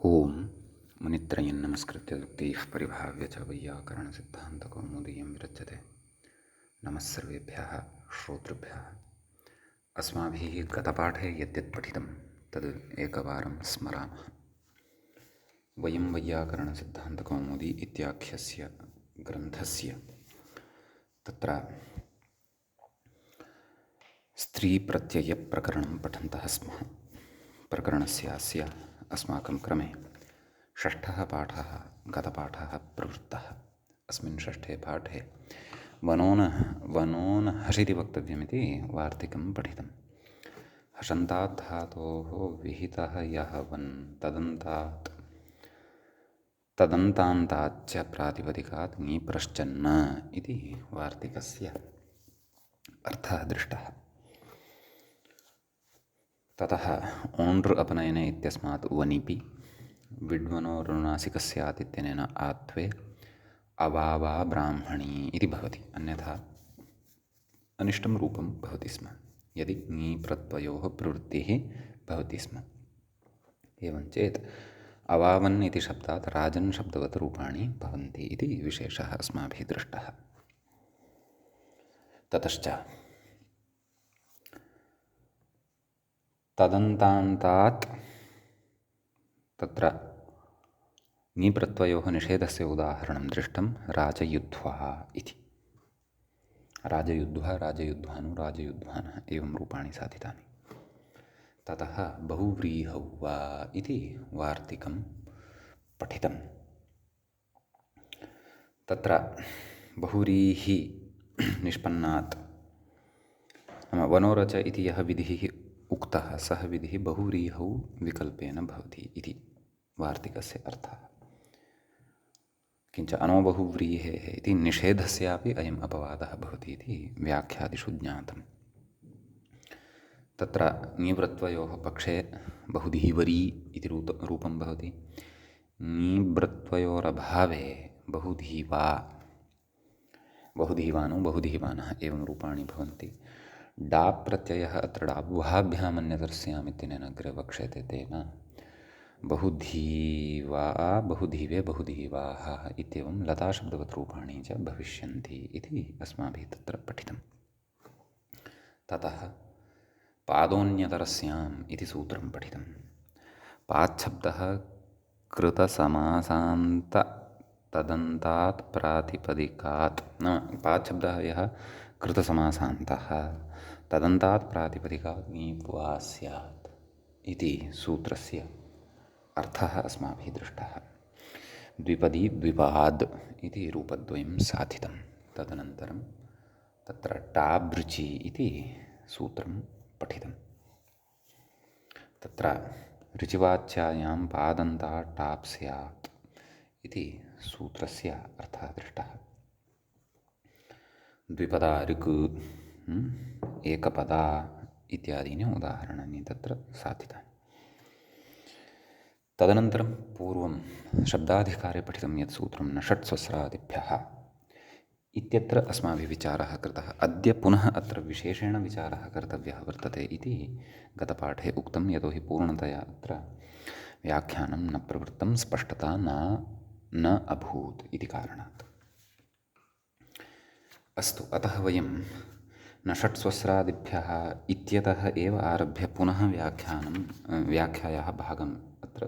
ओम मुनित्रयं नमस्कृत्य युक्तैः परिभाव्य च वैयाकरणसिद्धान्तकौमुदीयं विरच्यते। नमः सर्वेभ्यः श्रोतृभ्यः। अस्माभिः गतपाठे यद्यत् पठितं तद् एकवारं स्मरामः। वयं वैयाकरणसिद्धान्तकौमुदी इत्याख्यस्य ग्रन्थस्य तत्र स्त्रीप्रत्ययप्रकरणं पठन्तः स्मः। प्रकरणस्यास्य अस्माकं क्रमे षष्ठः पाठः गतपाठः प्रवृत्तः। अस्मिन् षष्ठे पाठे वनोन हसिति वक्तव्यमिति वार्तिकं पठितं। हसन्तात् धातोः विहितः यः वन् तदन्तान्ताच्च प्रातिपदिकात् ङीप्रश्चन्न इति वार्तिकस्य अर्थः दृष्टः। ततः ओण्डृ अपनयने इत्यस्मात् वनिपि विड्वनोरुणासिकस्यात् इत्यनेन आत्वे अवावा ब्राह्मणी इति भवति। अन्यथा अनिष्टं रूपं भवति स्म यदि ङी प्रत्ययोः प्रवृत्तिः भवति स्म। एवं चेत् अवावन् इति शब्दात् राजन् शब्दवत् रूपाणि भवन्ति इति विशेषः अस्माभिः दृष्टः। ततश्च तदन्तान्तात् तत्र ङीप्रत्ययोः निषेधस्य उदाहरणं दृष्टं राजयुध्वा इति। राजयुध्वा राजयुध्वानु राजयुध्वानः एवं रूपाणि साधितानि। ततः बहुव्रीहौ वा इति वार्तिकं पठितं। तत्र बहुव्रीहि निष्पन्नात् नाम वनोरच इति यः विधिः उक्तः सः विधिः बहुव्रीहौ विकल्पेन भवति इति वार्तिकस्य अर्थः। किञ्च अनोबहुव्रीहेः इति निषेधस्यापि अयम् अपवादः भवति इति व्याख्यादिषु ज्ञातम्। तत्र ङीव्रत्वयोः पक्षे बहुधीवरी इति रूपं भवति। ङीव्रत्वयोरभावे बहुधीवा बहुधीवानो बहुधीवानः एवं रूपाणि भवन्ति। डाप् प्रत्ययः अत्र डाब्वाभ्याम् अन्यतरस्याम् इत्यनेन अग्रे वक्ष्यते। तेन बहुधीवा बहुधीवे बहुधीवाः इत्येवं लताशब्दवत् रूपाणि च भविष्यन्ति इति अस्माभिः तत्र पठितं। ततः पादोऽन्यतरस्याम् इति सूत्रं पठितं। पाच्छब्दः कृतसमासान्त तदन्तात् प्रातिपदिकात् नाम पाच्छब्दः यः कृतसमासान्तः तदन्तात् प्रातिपदिकात् ङीत्वा स्यात् इति सूत्रस्य अर्थः अस्माभिः दृष्टः। द्विपदी द्विपाद् इति रूपद्वयं साधितं। तदनन्तरं तत्र टाबृचि इति सूत्रं पठितं। तत्र ऋचिवाच्यायां पादन्तात् टाप् स्यात् इति सूत्रस्य अर्थः दृष्टः। द्विपदा ऋक् एकपदा इत्यादीनि उदाहरणानि तत्र साधितानि। तदनन्तरं पूर्वं शब्दाधिकारे पठितं यत् सूत्रं न षट्स्वस्रादिभ्यः इत्यत्र अस्माभिः विचारः कृतः। अद्य पुनः अत्र विशेषेण विचारः कर्तव्यः वर्तते इति गतपाठे उक्तं। यतोहि पूर्णतया अत्र व्याख्यानं न प्रवृत्तं, स्पष्टता न अभूत् इति कारणात्। अस्तु, अतः वयं न षट्स्वस्रादिभ्यः इत्यतः एव आरभ्य पुनः व्याख्यायाः भागम् अत्र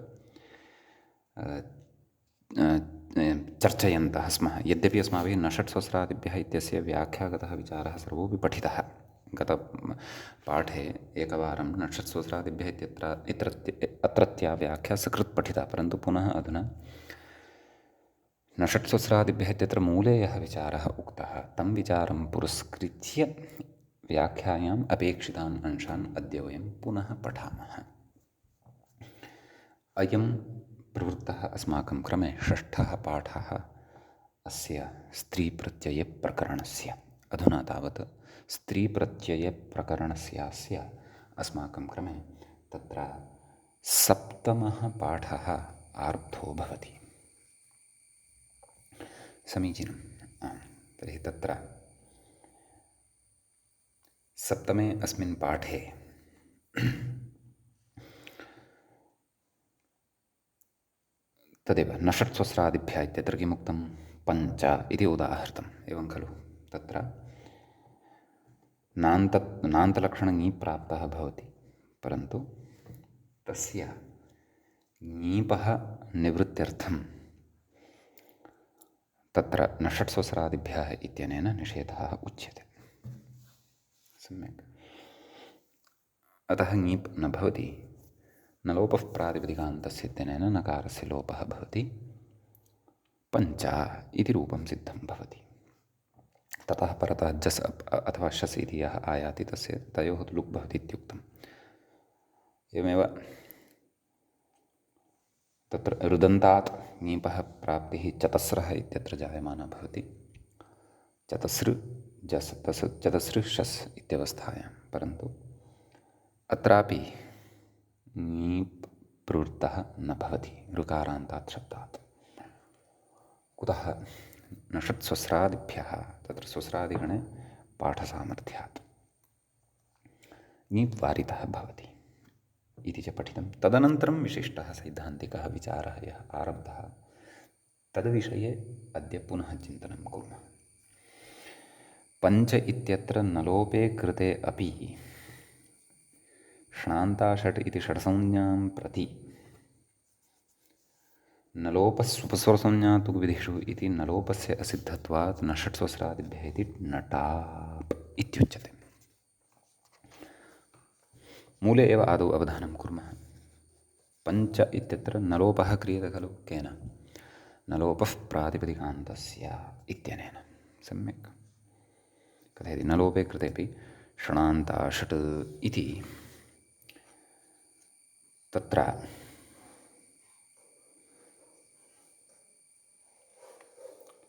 चर्चयन्तः स्मः। यद्यपि अस्माभिः न षट्स्वस्रादिभ्यः इत्यस्य व्याख्यागतः विचारः सर्वोऽपि पठितः गतपाठे एकवारं न षट्स्वस्रादिभ्यः अत्रत्या व्याख्या सकृत् पठिता। परन्तु पुनः अधुना न षट्स्वस्रादिभ्यः इत्यत्र मूले यः विचारः उक्तः तं विचारं पुरस्कृत्य व्याख्यायाम् अपेक्षितान् अंशान् अद्य वयं पुनः पठामः। अयं प्रवृत्तः अस्माकं क्रमे षष्ठः पाठः अस्य स्त्रीप्रत्ययप्रकरणस्य। अधुना तावत् स्त्रीप्रत्ययप्रकरणस्यास्य अस्माकं क्रमे तत्र सप्तमः पाठः आरब्धो भवति। समीचीनं। तर्हि तत्र सप्तमे अस्मिन् पाठे तदेव न षट्स्वस्रादिभ्यः इत्यत्र किमुक्तं पञ्च इति उदाहृतम् एवं खलु तत्र नान्तलक्षणङी प्राप्तः भवति परन्तु तस्य ङीपः निवृत्त्यर्थं तत्र न षट्स्वस्रादिभ्यः इत्यनेन निषेधः उच्यते सम्यक् अतः ङीप् न भवति न लोपः प्रातिपदिकान्तस्य इत्यनेन नकारस्य लोपः भवति पञ्च इति रूपं सिद्धं भवति ततः परतः जस् अथवा शस् इति यः आयाति तस्य तयोः लुक् भवति इत्युक्तम् एवमेव तत्र रुदन्तात् ङीपः प्राप्तिः चतस्रः इत्यत्र जायमाना भवति चतसृ जस् चतसृ शस् इत्यवस्थायां परन्तु अत्रापि ङीप् प्रवृत्तः न भवति ऋकारान्तात् शब्दात् कुतः न षट्स्वस्रादिभ्यः तत्र स्वस्रादिगणे पाठसामर्थ्यात् ङीप् वारितः भवति इति च पठितं तदनन्तरं विशिष्टः सैद्धान्तिकः विचारः यः आरब्धः तद्विषये अद्य पुनः चिन्तनं कुर्मः पञ्च इत्यत्र नलोपे कृते अपि ष्णान्ताषट् इति षट्संज्ञां प्रति नलोपस्वपस्वरसंज्ञातुग्विधिषु इति नलोपस्य असिद्धत्वात् न षट्स्वस्रादिभ्यः इति नटाप् इत्युच्यते मूले एव आदौ अवधानं कुर्मः पञ्च इत्यत्र नलोपः क्रियते खलु केन नलोपः प्रातिपदिकान्तस्य इत्यनेन सम्यक् कथयति नलोपे कृतेपि षणान्ताषट् इति तत्र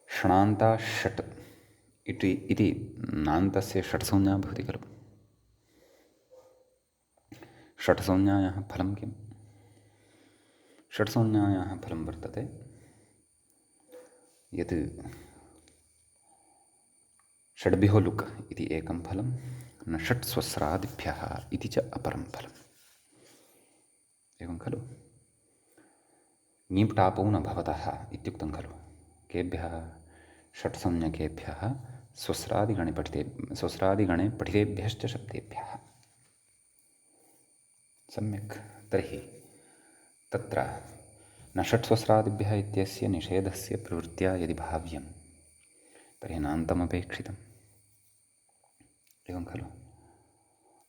षणान्ताषट् इति नान्तस्य षट्संज्ञा भवति खलु षट्संज्ञायाः फलं किं षट्संज्ञायाः फलं वर्तते यत् षड्भ्यो लुक् इति एकं फलं न षट्स्वस्रादिभ्यः इति च अपरं फलम् एवं खलु ङीप् टापौ न भवतः इत्युक्तं खलु केभ्यः षट्संज्ञकेभ्यः स्वस्रादिगणे पठितेभ्यश्च शब्देभ्यः सम्यक् तर्हि तत्र न षट्स्वस्रादिभ्यः इत्यस्य निषेधस्य प्रवृत्त्या यदि भाव्यं तर्हि नान्तमपेक्षितम् एवं खलु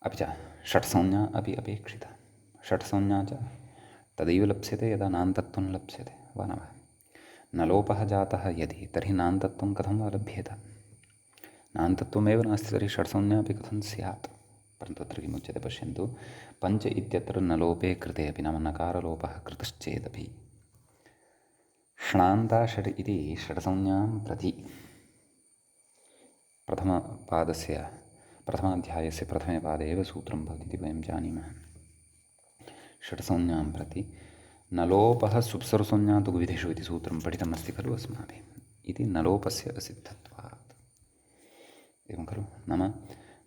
अपि च षट्संज्ञा अपि अपेक्षिता षट्संज्ञा च तदैव लप्स्यते यदा नान्तत्वं लप्स्यते वा न वा न लोपः जातः यदि तर्हि नान्तत्वं कथं वा लभ्येत नान्तत्वमेव नास्ति तर्हि षट्संज्ञा अपि कथं स्यात् परन्तु अत्र किमुच्यते पश्यन्तु पञ्च इत्यत्र न लोपे कृते अपि नाम नकारलोपः कृतश्चेदपि ष्णान्ताषट् इति षट्संज्ञां प्रति प्रथमाध्यायस्य प्रथमे पादे एव सूत्रं भवति इति वयं जानीमः षट्संज्ञां प्रति न लोपः सुप्सर्वसंज्ञातुग्विधिषु इति सूत्रं पठितमस्ति खलु अस्माभिः इति नलोपस्य असिद्धत्वात् एवं खलु नाम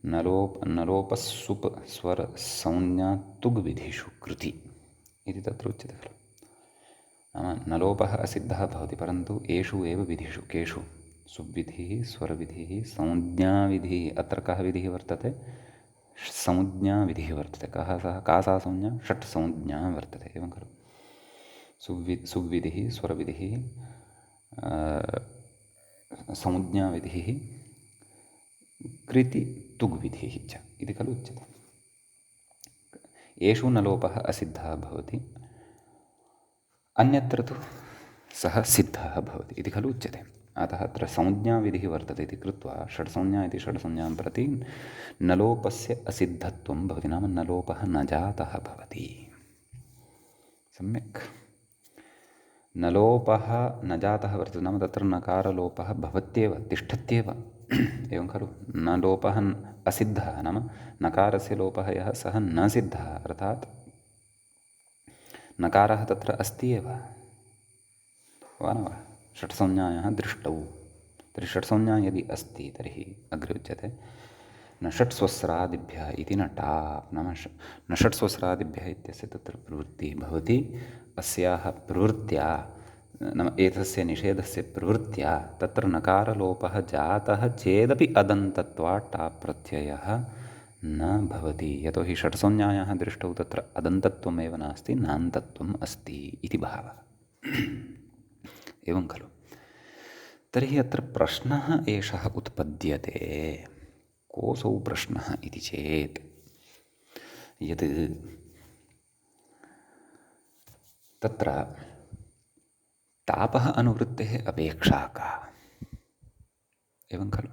नलोपस्सुप् स्वरसंज्ञातुग्विधिषु कृति इति तत्र उच्यते खलु नाम नलोपः असिद्धः भवति परन्तु एषु एव विधिषु केषु सुविधिः स्वरविधिः संज्ञाविधिः अत्र कः विधिः वर्तते संज्ञाविधिः वर्तते का सा संज्ञा षट्संज्ञा वर्तते एवं खलु सुविधिः स्वरविधिः संज्ञाविधिः कृति तुग्विधिः च इति खलु उच्यते येषु न लोपः असिद्धः भवति अन्यत्र तु सः सिद्धः भवति इति खलु उच्यते अतः अत्र संज्ञाविधिः वर्तते इति कृत्वा षट्संज्ञा इति षट्संज्ञां प्रति न लोपस्य असिद्धत्वं भवति नाम न लोपः न जातः भवति सम्यक् न लोपः न जातः वर्तते नाम तत्र नकारलोपः भवत्येव तिष्ठत्येव एवं खलु न लोपः असिद्धः नाम नकारस्य लोपः यः सः न सिद्धः अर्थात् नकारः तत्र अस्ति एव वा न वा षट्संज्ञायाः दृष्टौ तर्हि षट्संज्ञा यदि अस्ति तर्हि अग्रे उच्यते न षट्स्वस्रादिभ्यः इति न टाप् नाम न षट्स्वस्रादिभ्यः इत्यस्य तत्र प्रवृत्तिः भवति अस्याः प्रवृत्त्या नाम एतस्य निषेधस्य प्रवृत्त्या तत्र नकारलोपः जातः चेदपि अदन्तत्वात् टाप् प्रत्ययः न भवति। यतोहि षट्संज्ञायाः दृष्टौ तत्र अदन्तत्वमेव नास्ति, नान्तत्वम् अस्ति इति भावः। एवं खलु। तर्हि अत्र प्रश्नः एषः उत्पद्यते। कोऽसौ प्रश्नः इति चेत् यत् तत्र तापः अनुवृत्तेः अपेक्षा का। एवं खलु।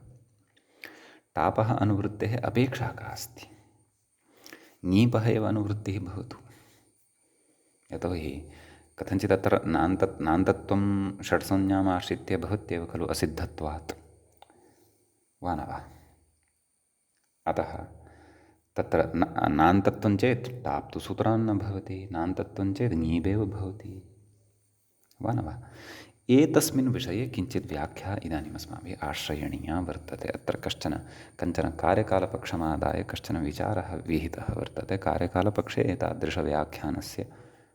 तापः अनुवृत्तेः अपेक्षा का अस्ति। ङीपः एव अनुवृत्तिः भवतु। यतोहि कथञ्चित् अत्र नान्तत्वं षट्संज्ञाम् आश्रित्य भवत्येव खलु असिद्धत्वात्, वा न वा। अतः तत्र नान्तत्वं चेत् टाप् तु सूत्रान् न भवति, नान्तत्वं चेत् ङीबेव भवति, वा न वा। एतस्मिन् विषये किञ्चित् व्याख्या इदानीम् अस्माभिः आश्रयणीया वर्तते। अत्र कञ्चन कार्यकालपक्षमादाय कश्चन विचारः विहितः वर्तते। कार्यकालपक्षे एतादृशव्याख्यानस्य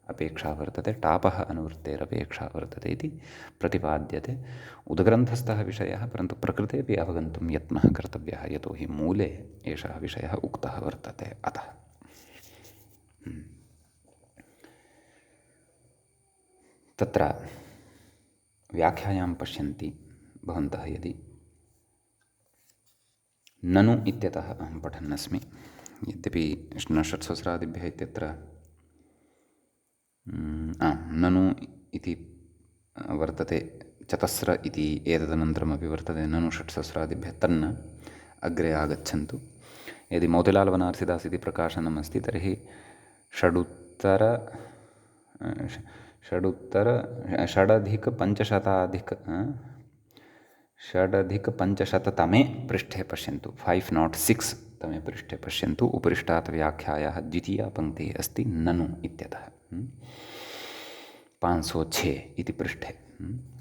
अपेक्षा वर्तते, टापः अनुवृत्तेरपेक्षा वर्तते इति प्रतिपाद्यते। उद्ग्रन्थस्थः विषयः, परन्तु प्रकृतेपि अवगन्तुं यत्नः कर्तव्यः, यतोहि मूले एषः विषयः उक्तः वर्तते। अतः तत्र व्याख्यायां पश्यन्ति भवन्तः यदि, ननु इत्यतः अहं पठन्नस्मि। यद्यपि षट्सहस्रादिभ्यः इत्यत्र ननु इति वर्तते, चतस्र इति एतदनन्तरमपि वर्तते ननु षट्सहस्रादिभ्यः, तन्न अग्रे आगच्छन्तु। यदि मोतिलाल् वनार्सिदास् इति प्रकाशनम् अस्ति तर्हि षडधिकपञ्चशततमे पृष्ठे पश्यन्तु, 506 तमे पृष्ठे पश्यन्तु। उपरिष्टात् व्याख्यायाः द्वितीया पङ्क्तिः अस्ति ननु इत्यतः, 506 इति पृष्ठे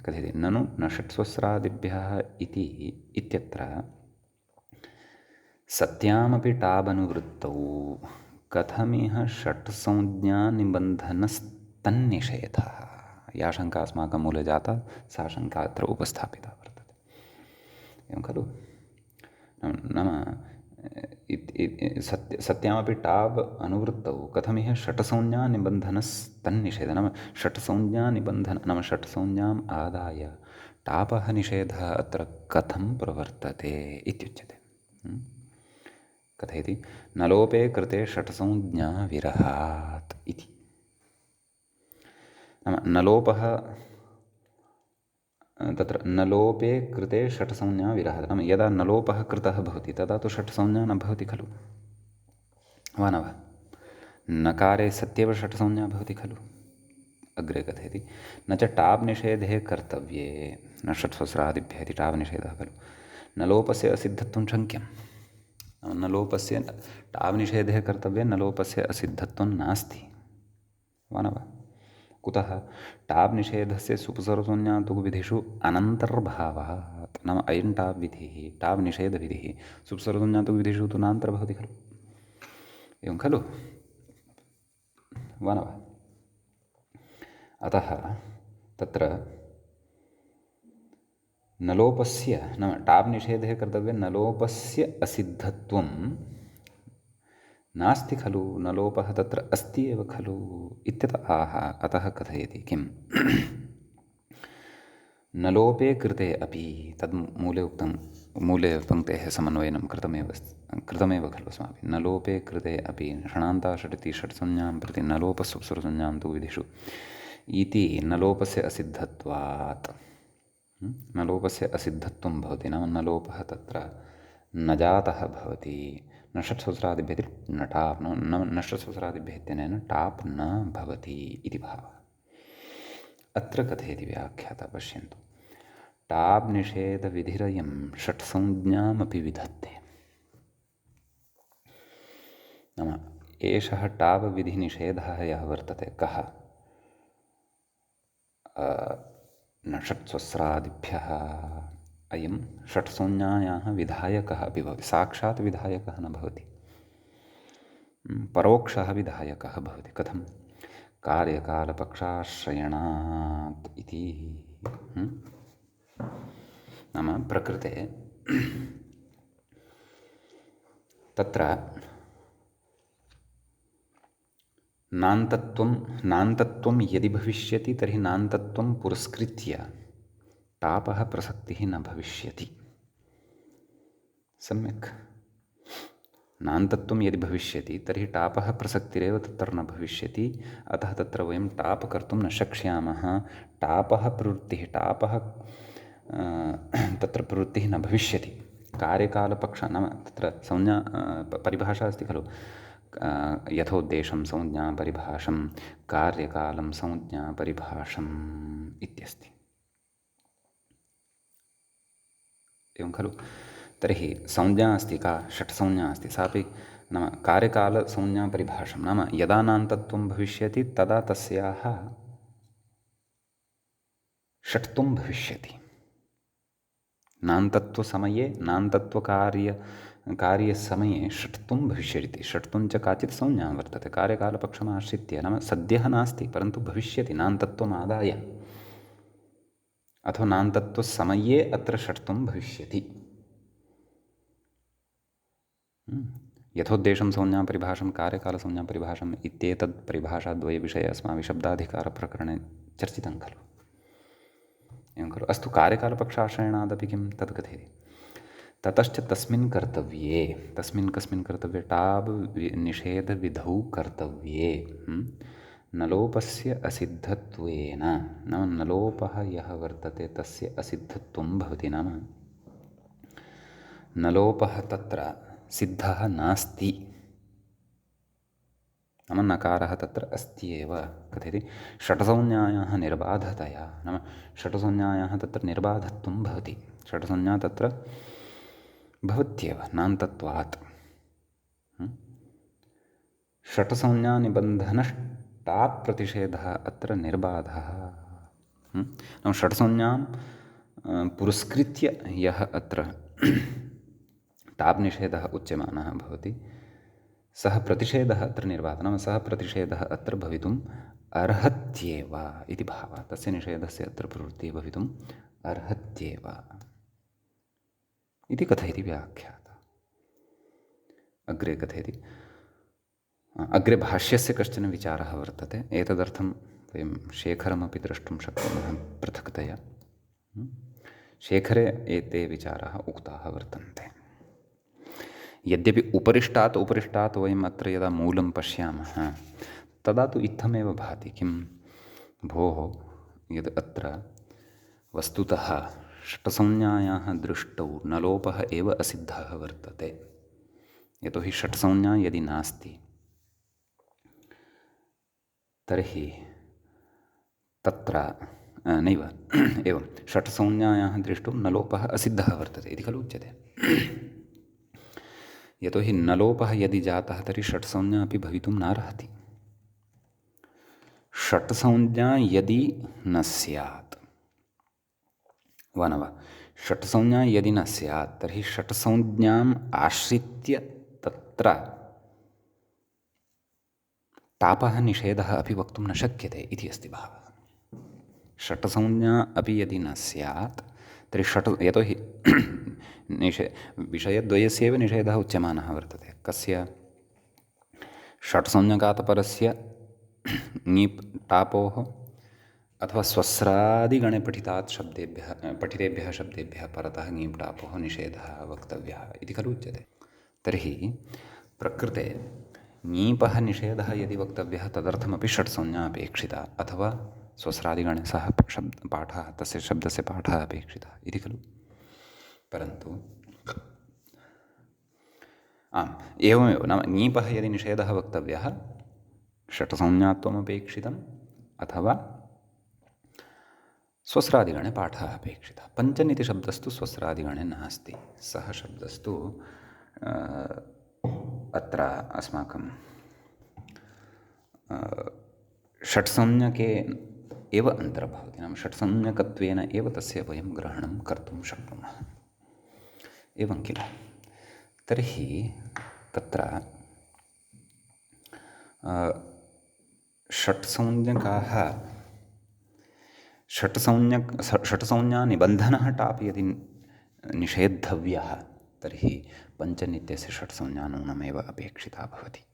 कथयति। ननु न षट्सहस्रादिभ्यः इति इत्यत्र सत्यामपि टाबनुवृत्तौ कथमिह षट्संज्ञानिबन्धनस्तन्निषेधः। या शङ्का अस्माकं मूले जाता सा शङ्का अत्र उपस्थापिता वर्तते। एवं खलु। नाम सत्यामपि टाब् अनुवृत्तौ कथमिह षट्संज्ञानिबन्धनस्तन्निषेधः। नाम षट्संज्ञानिबन्धनं नाम षट्संज्ञाम् आदाय टापः निषेधः अत्र कथं प्रवर्तते इत्युच्यते। कथयति न लोपे कृते षट्संज्ञा विरहात् इति। नाम न लोपः तत्र न लोपे कृते षट्संज्ञा विरहात्, नाम यदा न लोपः कृतः भवति तदा तु षट्संज्ञा न भवति खलु, वा न वा। नकारे सत्येव षट्संज्ञा भवति खलु। अग्रे कथयति न च टाब् निषेधे कर्तव्ये, न षट्सहस्रादिभ्यः इति टाब् निषेधः खलु। न लोपस्य असिद्धत्वं शङ्क्यं। न लोपस्य टाब् निषेधे कर्तव्ये, न लोपस्य असिद्धत्वं नास्ति, वा न वा। कुतः टाब् निषेधस्य सुप्सर्वसंज्ञातुग्विधिषु अनन्तर्भावात्, नाम अयं टाब् विधिः, टाब् निषेधविधिः सुप्सर्वसंज्ञातुग्विधिषु तु नान्तर्भवति खलु। एवं खलु, वा न वा। अतः तत्र नलोपस्य नाम टाब् निषेधे कर्तव्ये, नलोपस्य असिद्धत्वं नास्ति खलु, नलोपः तत्र अस्ति एव खलु इत्यतः आह। अतः कथयति किं नलोपे कृते अपि, तद् मूले उक्तं, मूले पङ्क्तेः समन्वयनं कृतमेव खलु अस्माभिः। नलोपे कृते अपि षणान्ताषट् इति षट्संज्ञां प्रति नलोपसुप्सर्वसंज्ञां तु विधिषु इति नलोपस्य असिद्धत्वात्, नलोपस्य असिद्धत्वं भवति। नाम नलोपः तत्र न जातः भवति। न षट्सहस्रादिभ्यः न टाप्, न षट्सहस्रादिभ्यः इत्यनेन टाप् न भवति इति भावः। अत्र कथयति व्याख्याता, पश्यन्तु। टाब् निषेधविधिरयं षट्संज्ञामपि विधत्ते। नाम एषः टाब् विधिनिषेधः यः वर्तते, कः न षट्सहस्रादिभ्यः, अयं षट्संज्ञायाः विधायकः अपि भवति। साक्षात् विधायकः न भवति, परोक्षः विधायकः भवति। कथं कार्यकालपक्षाश्रयणात् इति। नाम प्रकृते तत्र नान्तत्वं यदि भविष्यति तर्हि नान्तत्वं पुरस्कृत्य टापः प्रसक्तिः न भविष्यति। सम्यक्। नान्तत्वं यदि भविष्यति तर्हि टापः प्रसक्तिरेव तत्र न भविष्यति। अतः तत्र वयं टाप कर्तुं न शक्ष्यामः। टापः प्रवृत्तिः तत्र प्रवृत्तिः न भविष्यति। कार्यकालपक्ष नाम तत्र संज्ञा परिभाषा अस्ति खलु। यथोद्देशं संज्ञा परिभाषं कार्यकालं संज्ञा परिभाषम् इत्यस्ति। एवं खलु। तर्हि संज्ञा अस्ति का षट्संज्ञा अस्ति सापि नाम कार्यकालसंज्ञा परिभाषं नाम यदा नान्तत्वं भविष्यति तदा तस्याः षट्त्वं भविष्यति। नान्तत्वसमये कार्यसमये षट्त्वं भविष्यति। षट्त्वं च काचित् संज्ञा वर्तते कार्यकालपक्षमाश्रित्य नाम सद्यः नास्ति परन्तु भविष्यति नान्तत्वमादाय अथवा नान्तत्वसमये अत्र षट्त्वं भविष्यति। यथोद्देशं संज्ञा परिभाषं कार्यकालसंज्ञा परिभाषम् इत्येतद् परिभाषाद्वयविषये अस्माभिः शब्दाधिकारप्रकरणे चर्चितं खलु। एवं खलु। अस्तु कार्यकालपक्षाश्रयणादपि किं तद् कथयति। ततश्च तस्मिन् कर्तव्ये कस्मिन् कर्तव्ये टाब् निषेधविधौ कर्तव्ये नलोपस्य असिद्धत्वेन नाम नलोपः यः वर्तते तस्य असिद्धत्वं भवति। नाम नलोपः तत्र सिद्धः नास्ति नाम नकारः तत्र अस्ति एव। कथयति षट्संज्ञायाः निर्बाधतया नाम षट्संज्ञायाः तत्र निर्बाधत्वं भवति। षट्संज्ञा तत्र भवत्येव नान्तत्वात्। षट्संज्ञानिबन्धनष्टाप् प्रतिषेधः अत्र निर्बाधः। नाम षट्संज्ञां पुरस्कृत्य यः अत्र टाप् निषेधः उच्यमानः भवति सः प्रतिषेधः अत्र निर्बाधः नाम सः प्रतिषेधः अत्र भवितुम् अर्हत्येव इति भावः। तस्य निषेधस्य अत्र प्रवृत्तिः भवितुम् अर्हत्येव इति कथयति व्याख्याता। अग्रे कथयति अग्रे भाष्यस्य कश्चन विचारः वर्तते। एतदर्थं वयं शेखरमपि द्रष्टुं शक्नुमः पृथक्तया। शेखरे एते विचाराः उक्ताः वर्तन्ते। यद्यपि उपरिष्टात् वयम् अत्र यदा मूलं पश्यामः तदा तु इत्थमेव भाति किं भोः यद् अत्र वस्तुतः षट्संज्ञायाः दृष्टौ नलोपः एव असिद्धः वर्तते। यतोहि षट्संज्ञा यदि नास्ति तर्हि तत्र नैव एवं षट्संज्ञायाः दृष्टौ नलोपः असिद्धः वर्तते इति खलु उच्यते। यतोहि नलोपः यदि जातः तर्हि षट्संज्ञा अपि भवितुं नार्हति। षट्संज्ञा यदि न स्यात् वा न वा षट्संज्ञा यदि न स्यात् तर्हि षट्संज्ञाम् आश्रित्य तत्र टापः निषेधः अपि वक्तुं न शक्यते इति अस्ति भावः। षट्संज्ञा अपि यदि न स्यात् तर्हि यतोहि विषयद्वयस्यैव निषेधः उच्यमानः वर्तते। कस्य षट्संज्ञकातपरस्य ङीप् टापोः अथवा स्वस्रादिगणे पठितेभ्यः शब्देभ्यः परतः ङीप् टापोः निषेधः वक्तव्यः इति खलु उच्यते। तर्हि प्रकृते ङीपः निषेधः यदि वक्तव्यः तदर्थमपि षट्संज्ञा अपेक्षिता अथवा स्वस्रादिगणे सः पाठः तस्य शब्दस्य पाठः अपेक्षितः इति खलु। परन्तु एवमेव नाम ङीपः यदि निषेधः वक्तव्यः षट्संज्ञात्वमपेक्षितम् अथवा स्वस्रादिगणे पाठः अपेक्षितः। पञ्चन् इति शब्दस्तु स्वस्रादिगणे नास्ति। सः शब्दस्तु अत्र अस्माकं षट्संज्ञके एव अन्तर्भवति। नाम षट्संज्ञकत्वेन एव तस्य वयं ग्रहणं कर्तुं शक्नुमः। एवं किल। तर्हि तत्र षट्संज्ञकाः षट्संज्ञानिबन्धनः टाप् यदि निषेद्धव्यः तर्हि पञ्चनित्यस्य षट्संज्ञा नूनमेव अपेक्षिता भवति।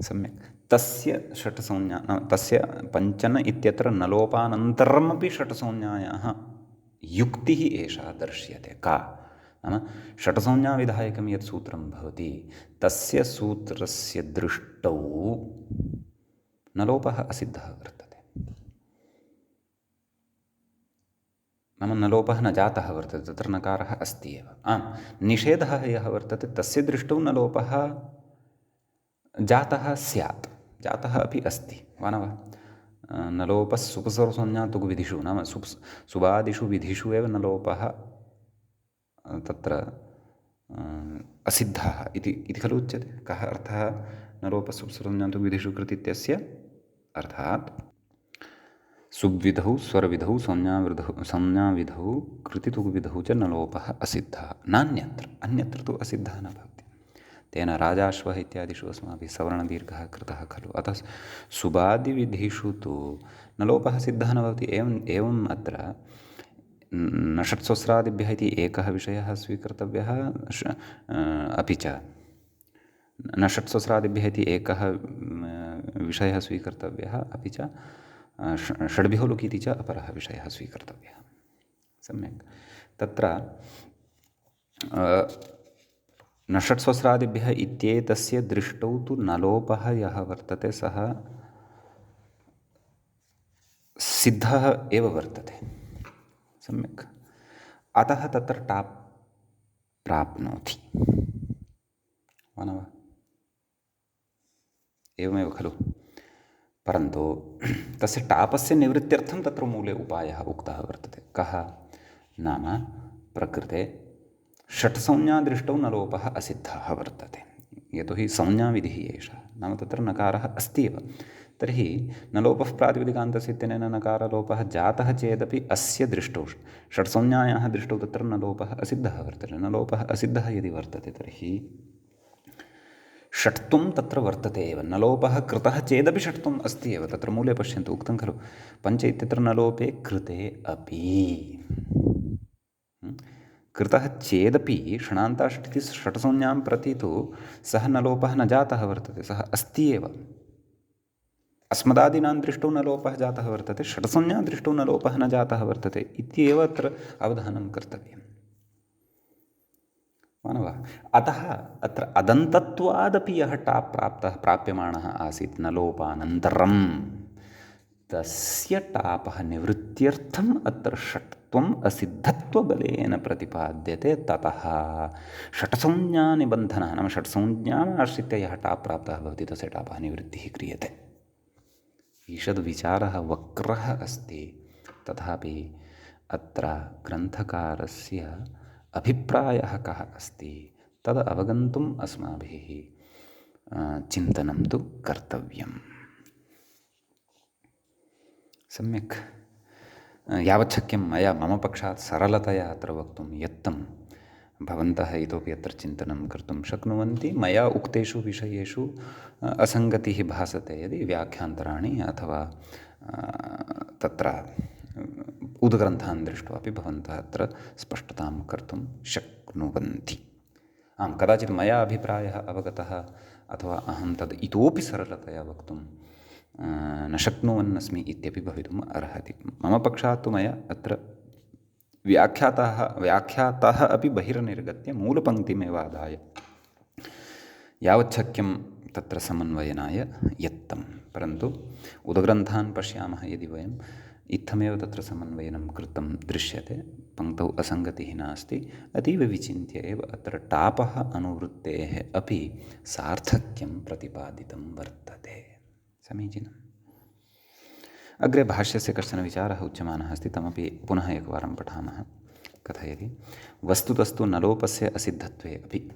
सम्यक्। तस्य षट्संज्ञा तस्य पञ्चन इत्यत्र नलोपानन्तरमपि षट्संज्ञायाः युक्तिः एषा दर्श्यते। का नाम षट्संज्ञाविधायकं यत् सूत्रं भवति तस्य सूत्रस्य दृष्टौ नलोपः असिद्धः वर्तते। नाम नलोपः न जातः वर्तते, तत्र नकारः अस्ति एव। आम्, निषेधः यः वर्तते तस्य दृष्टौ नलोपः जातः स्यात्, जातः अपि अस्ति वा न वा। नलोपः सुपसर्वसंज्ञातुग्विधिषु नाम सुबादिषु विधिषु एव नलोपः तत्र असिद्धः इति खलु उच्यते। कः अर्थः नलोपः सुपसर्वसंज्ञातुग्विधिषु कृत् इत्यस्य? अर्थात् सुब्विधौ स्वरविधौ संज्ञाविधौ कृतितुग्विधौ च नलोपः असिद्धः, नान्यत्र अन्यत्र तु असिद्धः न भवति। तेन राजाश्वः इत्यादिषु अस्माभिः सवर्णदीर्घः कृतः खलु। अतः सुबादिविधिषु तु नलोपः सिद्धः न भवति। एवम् अत्र न षट्सहस्रादिभ्यः इति एकः विषयः स्वीकर्तव्यः, अपि च न षट्सहस्रादिभ्यः इति एकः विषयः स्वीकर्तव्यः, अपि च षड्भ्यो लुक् इति च अपरः विषयः स्वीकर्तव्यः। सम्यक्। तत्र न षट्सहस्रादिभ्यः इत्येतस्य दृष्टौ तु नलोपः यः वर्तते सः सिद्धः एव वर्तते। सम्यक्। अतः तत्र टाप् प्राप्नोति वा न वा। एवमेव खलु। परन्तु तस्य टापस्य निवृत्त्यर्थं तत्र मूले उपायः उक्तः वर्तते। कः नाम प्रकृते षट्संज्ञादृष्टौ नलोपः असिद्धः वर्तते। यतोहि संज्ञाविधिः एषः, नाम तत्र नकारः अस्ति एव। तर्हि नलोपः प्रातिपदिकान्तस्य इत्यनेन नकारलोपः जातः चेदपि अस्य दृष्टौ षट्संज्ञायाः दृष्टौ तत्र नलोपः असिद्धः वर्तते। नलोपः असिद्धः यदि वर्तते तर्हि षट्त्वं तत्र वर्तते एव। नलोपः कृतः चेदपि षट्त्वम् अस्ति एव। तत्र मूले पश्यन्तु उक्तं खलु, पञ्च इत्यत्र नलोपे कृते अपि। कृतः चेदपि षणान्ताष्ट इति षट्संज्ञां प्रति तु सः नलोपः न जातः वर्तते, सः अस्ति एव। अस्मदादीनां दृष्टौ नलोपः जातः वर्तते, षट्संज्ञा दृष्टौ नलोपः न जातः वर्तते इत्येव अत्र अवधानं कर्तव्यम् वा न वा। अतः अत्र अदन्तत्वादपि यः टाप् प्राप्यमाणः आसीत् नलोपानन्तरं, तस्य टापः निवृत्त्यर्थम् अत्र षट्त्वम् असिद्धत्वबलेन प्रतिपाद्यते। ततः षट्संज्ञानिबन्धनः नाम षट्संज्ञाम् आश्रित्य यः टाप् प्राप्तः भवति तस्य टापः निवृत्तिः क्रियते। ईषद्विचारः वक्रः अस्ति, तथापि अत्र ग्रन्थकारस्य अभिप्रायः कः अस्ति तद् अवगन्तुम् अस्माभिः चिन्तनं तु कर्तव्यम्। सम्यक्। यावच्छक्यं मया मम पक्षात् सरलतया अत्र वक्तुं यत्तं भवन्तः इतोपि अत्र चिन्तनं कर्तुं शक्नुवन्ति। मया उक्तेषु विषयेषु असङ्गतिः भासते यदि व्याख्यान्तराणि अथवा तत्र उद्ग्रन्थान् दृष्ट्वा अपि भवन्तः अत्र स्पष्टतां कर्तुं शक्नुवन्ति। आं, कदाचित् मया अभिप्रायः अवगतः अथवा अहं तद् इतोपि सरलतया वक्तुं न शक्नुवन्नस्मि इत्यपि भवितुम् अर्हति। मम पक्षात् तु मया अत्र व्याख्यातः अपि बहिर्निर्गत्य मूलपङ्क्तिमेव आदाय यावच्छक्यं तत्र समन्वयनाय यत्तं। परन्तु उदग्रन्थान् पश्यामः यदि वयम्, इत्थमेव तत्र समन्वयनं कृतं दृश्यते। पङ्क्तौ असङ्गतिः नास्ति। अतीव विचिन्त्य एव अत्र टापः अनुवृत्तेः अपि सार्थक्यं प्रतिपादितं वर्तते। समीचीनम्। अग्रे भाष्यस्य कश्चन विचारः उच्यमानः अस्ति, तमपि पुनः एकवारं पठामः। कथयति, वस्तुतस्तु नलोपस्य असिद्धत्वे अपि,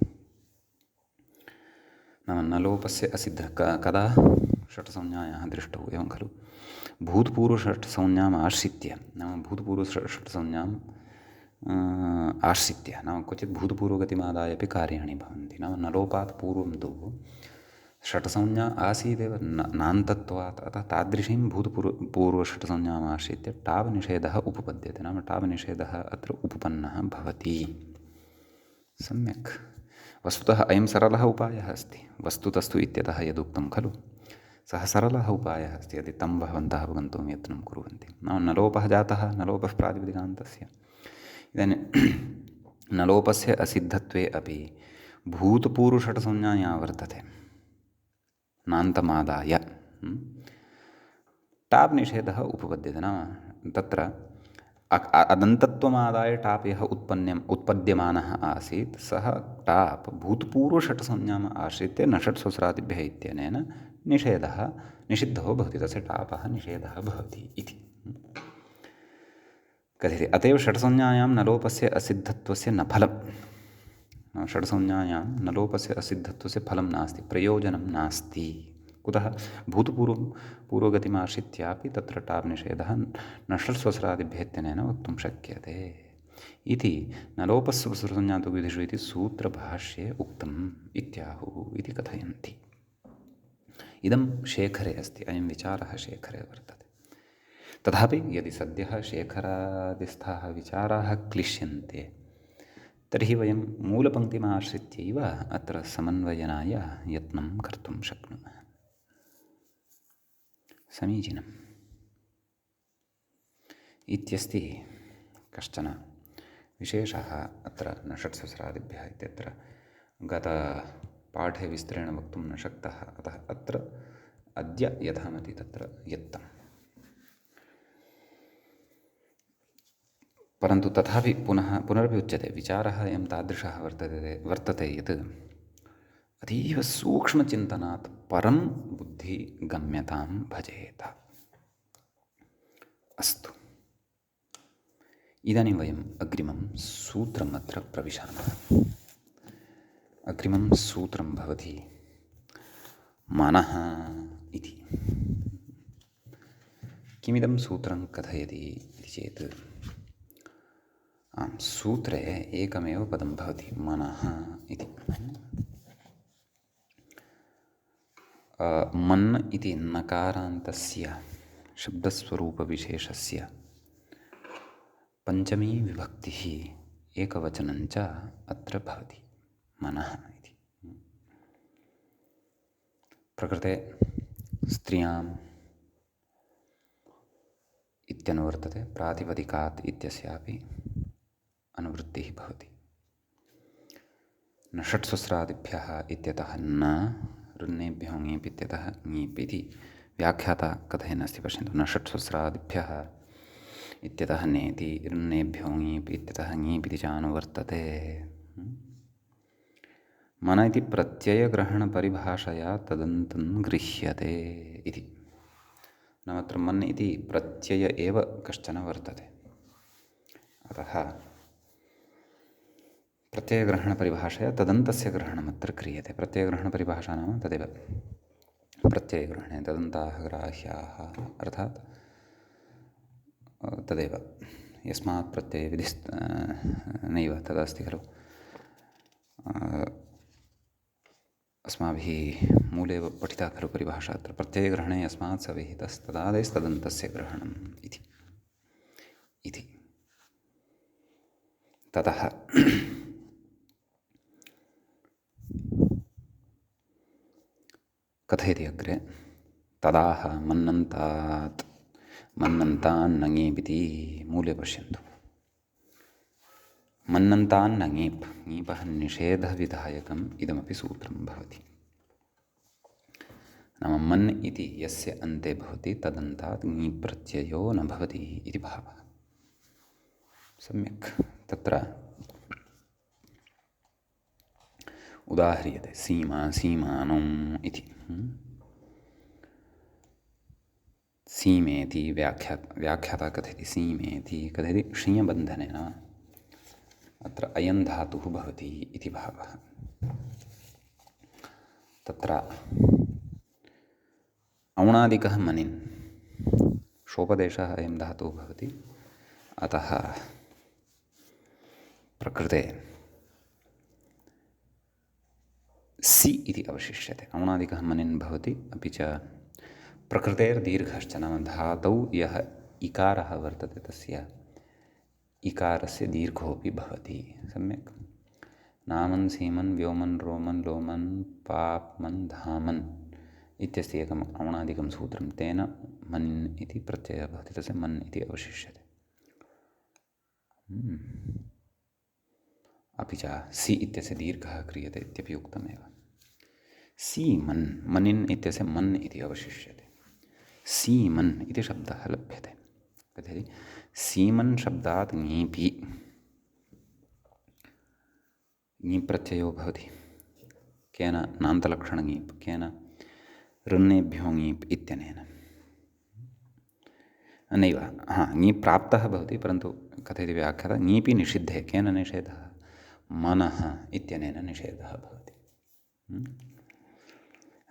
नाम नलोपस्य असिद्धः कदा षट्संज्ञायाः दृष्टौ, एवं खलु। भूतपूर्वषट्संज्ञाम् आश्रित्य, नाम भूतपूर्वषट्संज्ञाम् आश्रित्य, नाम क्वचित् भूतपूर्वगतिमादाय अपि कार्याणि भवन्ति। नाम नलोपात् पूर्वं तु षट्संज्ञा आसीदेव नान्तत्वात्। अतः तादृशीं पूर्वषट्संज्ञामाश्रित्य टाप् निषेधः उपपद्यते, नाम टाप् निषेधः अत्र उपपन्नः भवति। सम्यक्। वस्तुतः अयं सरलः उपायः अस्ति। वस्तुतस्तु इत्यतः यदुक्तं खलु, सः सरलः उपायः अस्ति। यदि तं भवन्तः अवगन्तुं यत्नं कुर्वन्ति, नाम नलोपः जातः, नलोपः प्रातिपदिकान्तस्य। इदानीं नलोपस्य असिद्धत्वे अपि भूतपूर्वषट्संज्ञा या वर्तते नान्तमादाय टाप् निषेधः उपपद्यते। नाम तत्र अदन्तत्वमादाय टाप् यः उत्पद्यमानः आसीत्, सः टाप् भूतपूर्वषट्संज्ञाम् आश्रित्य नषट्स्वस्रादिभ्यः इत्यनेन निषिद्धो भवति, तस्य टापः निषेधः भवति इति कथ्यते। अत एव षट्संज्ञायां नलोपस्य असिद्धत्वस्य न फलम्। षट्संज्ञायां नलोपस्य असिद्धत्वस्य फलं नास्ति, प्रयोजनं नास्ति। कुतः? पूर्वगतिमाश्रित्यापि तत्र टाप् निषेधः नषट्स्वस्रादिभ्यः इत्यनेन वक्तुं शक्यते इति नलोपस्वसंज्ञातु विधिषु इति सूत्रभाष्ये उक्तम् इत्याहुः इति कथयन्ति। इदं शेखरे अस्ति, अयं विचारः शेखरे वर्तते। तथापि यदि सद्यः शेखरादिस्थाः विचाराः क्लिश्यन्ते तर्हि वयं मूलपङ्क्तिमाश्रित्यैव अत्र समन्वयनाय यत्नं कर्तुं शक्नुमः। समीचीनम् इत्यस्ति कश्चन विशेषः अत्र नषट्स्वस्रादिभ्यः इत्यत्र गतपाठे विस्तरेण वक्तुं न शक्तः, अतः अत्र अद्य यथामति तत्र यत्तम्। परन्तु तथापि पुनरपि उच्यते, विचारः अयं तादृशः वर्तते यत् अतीव सूक्ष्मचिन्तनात् परं बुद्धिगम्यतां भजेत। अस्तु, इदानीं वयम् अग्रिमं सूत्रम् अत्र प्रविशामः। अग्रिमं सूत्रं भवति मनः इति। किमिदं सूत्रं कथयति इति चेत्, सूत्रे एकमेव पदं भवति, मनः इति। मन् इति नकारान्तस्य शब्दस्वरूपविशेषस्य पञ्चमी विभक्तिः एकवचनञ्च अत्र भवति, मनः इति। प्रकृते स्त्रियाम् इत्यनुवर्तते, प्रातिपदिकात् इत्यस्यापि अनुवृत्तिः भवति। नषट्स्वस्रादिभ्यः इत्यतः न, ऋन्नेभ्यो ङीप् इत्यतः ङीप् इति व्याख्याता कथयन् अस्ति। पश्यन्तु, नषट्स्वस्रादिभ्यः इत्यतः नेति, ऋन्नेभ्यो ङीप् इत्यतः ङीप् इति च अनुवर्तते। मन इति प्रत्ययग्रहणपरिभाषया तदन्तं गृह्यते इति। नाम अत्र मन् इति प्रत्यय एव कश्चन वर्तते, अतः प्रत्ययग्रहणपरिभाषया तदन्तस्य ग्रहणमत्र क्रियते। प्रत्ययग्रहणपरिभाषा नाम तदेव, प्रत्ययग्रहणे तदन्ताः ग्राह्याः, अर्थात् तदेव यस्मात् प्रत्ययविधिः नैव तदस्ति खलु, अस्माभिः मूले पठिता खलु परिभाषा। अत्र प्रत्ययग्रहणे यस्मात् स विहितस्तदादेस्तदन्तस्य ग्रहणम् इति। ततः कथयति अग्रे, तदाह मन्नन्तान्नङीपिति। मूले पश्यन्तु, मन्नन्तान्नङीप्, ङीपः निषेधविधायकम् इदमपि सूत्रं भवति। नाम मन् इति यस्य अन्ते भवति तदन्तात् ङीप् प्रत्ययो न भवति इति भावः। सम्यक्। तत्र उदाह्रियते, सीमा सीमानम् इति। सीमेति व्याख्याता कथयति, सीमेति कथयति ष्ञबन्धनेन अत्र अयं धातुः भवति इति भावः। तत्र औणादिकः मनिन्, शोपदेशः अयं धातुः भवति, अतः प्रकृते सि इति अवशिष्यते। औणादिकः मनिन् भवति। अपि च प्रकृतेर्दीर्घश्च, नाम धातौ यः इकारः वर्तते तस्य इकारस्य दीर्घोऽपि भवति। सम्यक्। नामन् सीमन् व्योमन् रोमन् लोमन् पाप्मन् धामन् इत्यस्ति एकम् औणादिकं सूत्रं। तेन मन् इति प्रत्ययः भवति, तस्य मन् इति अवशिष्यते। अपि च सि इत्यस्य दीर्घः क्रियते इत्यपि उक्तमेव। सीमन्, मनिन् इत्यस्य मन् इति अवशिष्यते। सीमन् इति शब्दः लभ्यते। कथयति? सीमन् शब्दात् ङीपि, ङीप् प्रत्ययो भवति। केन? नान्तलक्षणङीप्। केन? ऋन्नेभ्यो ङीप् इत्यनेन। नैव, ङीप् प्राप्तः भवति, परन्तु कथयति व्याख्याता ङीपि निषिद्धे। केन निषेधः? मनः इत्यनेन निषेधः भवति।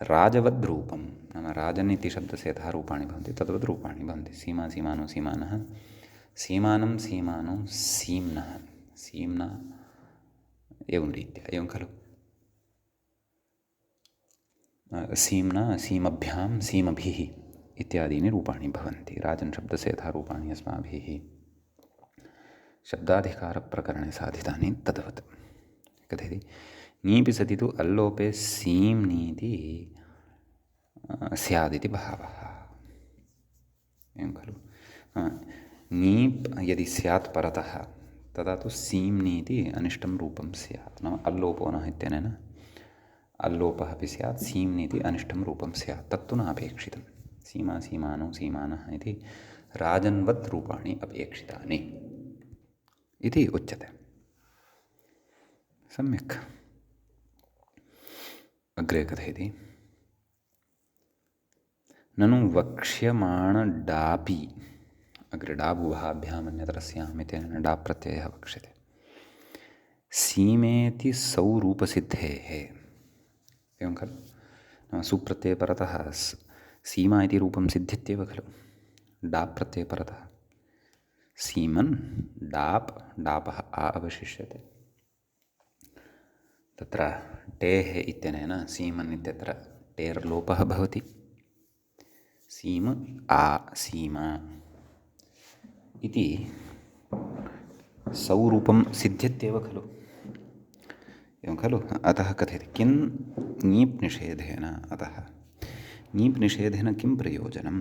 राजवद्रूपं, नाम राजन् इति शब्दस्य यथा रूपाणि भवन्ति तद्वद् रूपाणि भवन्ति। सीमा सीमानो सीमानः, सीमानं सीमानो सीम्नः, सीम्ना, एवं रीत्या, एवं खलु? सीम्ना सीमभ्यां सीमभिः इत्यादीनि रूपाणि भवन्ति। राजन् शब्दस्य यथा रूपाणि अस्माभिः शब्दाधिकारप्रकरणे साधितानि तद्वत्। कथयति? ङीपि सति तु अल्लोपे सीम्नीति स्यादिति भावः। एवं खलु? ङीप् यदि स्यात् परतः तदा तु सीम्नीति अनिष्टं रूपं स्यात्। नाम अल्लोपो न इत्यनेन अल्लोपः अपि स्यात्, सीम्नीति अनिष्टं रूपं स्यात्। तत्तु नापेक्षितं। सीमा सीमानो सीमानः इति राजन्वत् रूपाणि अपेक्षितानि इति उच्यते। सम्यक्। अग्रे कथयति? ननु वक्ष्यमाणडापि, अग्रे डाबुभाभ्याम् अन्यतरस्याम् इत्यनेन डाप् प्रत्ययः वक्ष्यते। सीमेति सौरूपसिद्धेः, एवं खलु? नाम सुप्रत्यये परतः सीमा इति रूपं सिद्ध्यत्येव खलु? डाप् प्रत्यये परतः सीमन् डाप्, डापः आ अवशिष्यते। तत्र टेः इत्यनेन सीमन् इत्यत्र टेर्लोपः भवति। सीम आ सीमा इति सौरूपं सिद्ध्यत्येव खलु? एवं खलु? अतः कथयति किं ङीप् निषेधेन, अतः ङीप् निषेधेन किं प्रयोजनं?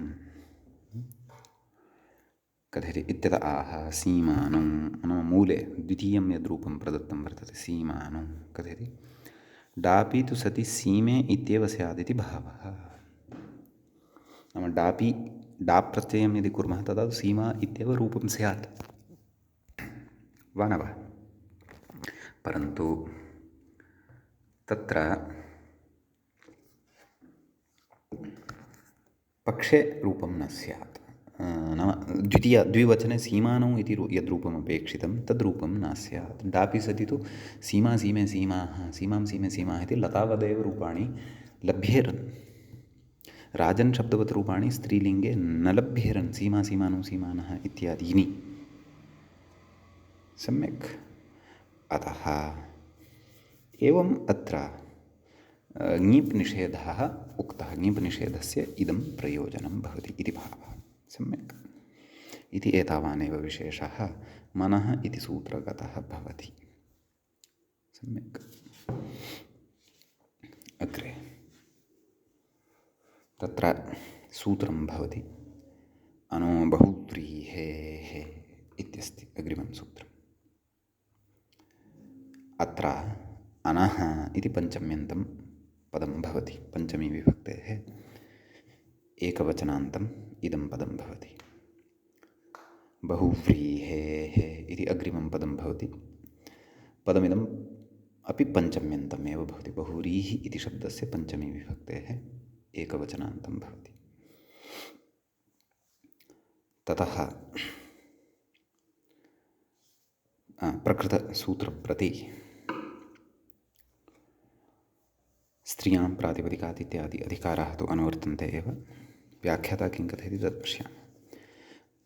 कथयति? इत्यत आह सीमानं, नाम मूले द्वितीयं यद्रूपं प्रदत्तं वर्तते सीमानं। कथयति? डापि तु सति सीमे इत्येव स्यादिति भावः। नाम डापि डाप् प्रत्ययं यदि कुर्मः तदा तु सीमा इत्येव रूपं स्यात्, वा न वा? परन्तु तत्र पक्षे रूपं न स्यात्। नाम द्विवचने सीमानौ इति यद्रूपम् अपेक्षितं तद्रूपं न स्यात्। डापि सति तु सीमा सीमे सीमाः, सीमां सीमे सीमाः इति लतावदेव रूपाणि लभ्येरन्। राजन् शब्दवत् रूपाणि स्त्रीलिङ्गे न लभ्येरन्। सीमा सीमानो सीमानः इत्यादीनि। सम्यक्। अतः एवम् अत्र ङीप् निषेधः उक्तः। ङीप् निषेधस्य इदं प्रयोजनं भवति इति भावः। सम्यक्। इति एतावानेव विशेषः मनः इति सूत्रगतः भवति। सम्यक्। अग्रे तत्र सूत्रं भवति अनो बहुव्रीहेः इत्यस्ति अग्रिमं सूत्रम्। अत्र अनः इति पञ्चम्यन्तं पदं भवति। पञ्चमी विभक्तेः एकवचनान्तम् इदं पदं भवति। बहुव्रीहेः इति अग्रिमं पदं भवति। पदमिदम् अपि पञ्चम्यन्तमेव भवति। बहुव्रीहि इति शब्दस्य पञ्चमी विभक्तेः एकवचनान्तं भवति। ततः प्रकृतसूत्रप्रति स्त्रियां प्रातिपदिकात् इत्यादि अधिकाराः तु अनुवर्तन्ते एव। व्याख्याता किं कथयति तत् पश्यामः।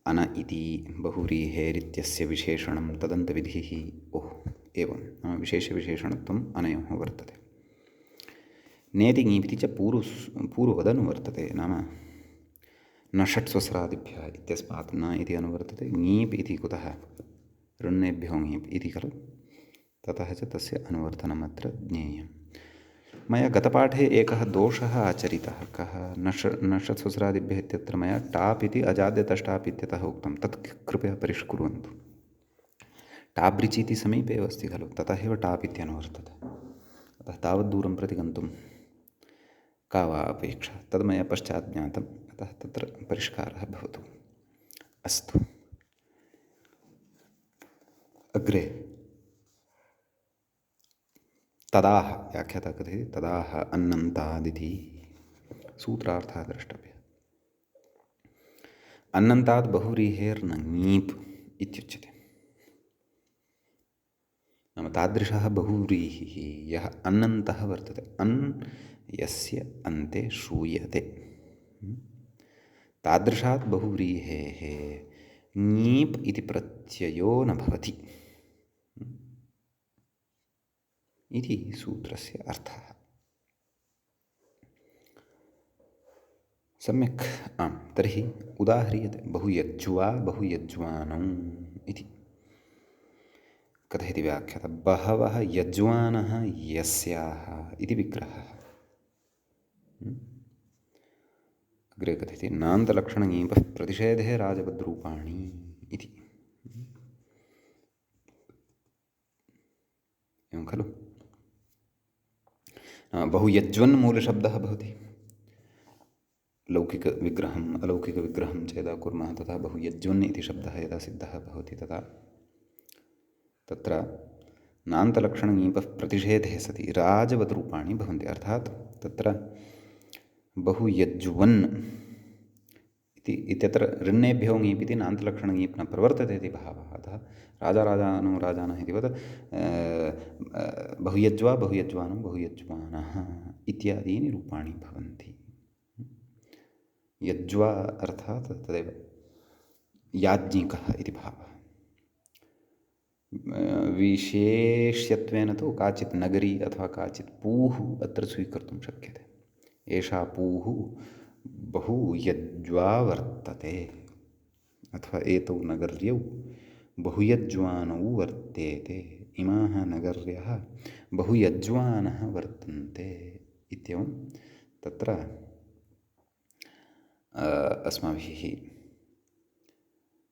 अन इति बहुव्रीहेरित्यस्य विशेषणं तदन्तविधिः। ओः, एवं नाम विशेषविशेषणत्वम् अनयोः वर्तते। नेति ङीप् च पूर्ववदनुवर्तते। नाम न षट्स्वस्रादिभ्यः इत्यस्मात् न इति अनुवर्तते। ङीप् इति कुतः ऋण्येभ्यो ङीप् इति खलु, ततः च तस्य अनुवर्तनमत्र ज्ञेयम्। मया गतपाठे एकः दोषः आचरितः। कः? न षट्स्वस्रादिभ्यः इत्यत्र मया टाप् इति अजाद्यतष्टाप् इत्यतः उक्तं। तत् कृपया परिष्कुर्वन्तु। टाब्रिच् इति समीपे एव अस्ति खलु, ततः एव टाप् इत्यनुवर्तते। अतः तावत् दूरं प्रति गन्तुं का वा अपेक्षा, तद् मया पश्चात् ज्ञातम्। अतः तत्र परिष्कारः भवतु। अस्तु, अग्रे तदाह व्याख्याता कथयति। तदाह अन्नन्तादिति सूत्रार्थः द्रष्टव्यः। अन्नन्तात् बहुव्रीहेर्न ङीप् इत्युच्यते। नाम तादृशः बहुव्रीहिः यः अन्नन्तः वर्तते, अन् यस्य अन्ते श्रूयते, तादृशात् बहुव्रीहेः ङीप् इति प्रत्ययो न भवति इति सूत्रस्य अर्थः। सम्यक्। आम्, तर्हि उदाह्रियते बहुयज्वा बहुयज्वानौ इति। कथयति व्याख्याता। बहवः यज्वानः यस्याः इति विग्रहः। अग्रे कथयति नान्तलक्षणङीपः प्रतिषेधे राजवद्रूपाणि इति। एवं खलु। बहुयज्वन् मूलशब्दः भवति। लौकिकविग्रहम् अलौकिकविग्रहं च यदा कुर्मः तथा बहुयज्वन् इति शब्दः यदा सिद्धः भवति तदा तत्र नान्तलक्षणङीपः प्रतिषेधे सति राजवद्रूपाणि भवन्ति। अर्थात् तत्र बहुयज्वन् इत्यत्र ऋण्येभ्यो ङीप् इति नान्तलक्षणङीप् न प्रवर्तते इति भावः। अतः राजानो राजानः इतिवत् बहुयज्वा बहुयज्वानो बहुयज्वानः इत्यादीनि रूपाणि भवन्ति। यज्वा अर्थात् तदेव याज्ञिकः इति भावः। विशेष्यत्वेन तु काचित् नगरी अथवा काचित् पूः अत्र स्वीकर्तुं शक्यते। एषा पूः बहु यज्वा वर्तते, अथवा एतौ नगर्यौ बहुयज्वानौ वर्तेते, इमाः नगर्यः बहुयज्वानः वर्तन्ते इत्येवं तत्र अस्माभिः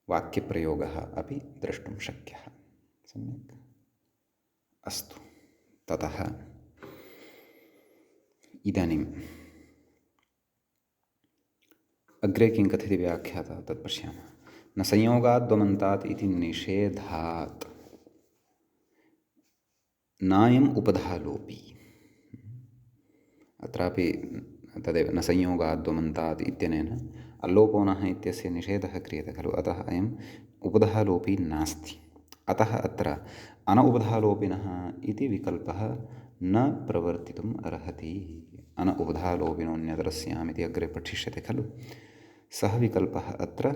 वाक्यप्रयोगः अपि द्रष्टुं शक्यः। सम्यक्। अस्तु, ततः इदानीम् अग्रे किं कथयति व्याख्याता तत् पश्यामः। न संयोगाद्वमन्तात् इति निषेधात् नायम् उपधालोपी। अत्रापि तदेव न संयोगाद्वमन्तात् इत्यनेन अल्लोपो नः इत्यस्य निषेधः क्रियते खलु, अतः अयम् उपधालोपी नास्ति। अतः अत्र अन उपधालोपिनः इति विकल्पः न प्रवर्तितुम् अर्हति। अन उपधालोपिनोऽन्यतरस्याम् इति अग्रे पठिष्यते खलु, सः विकल्पः अत्र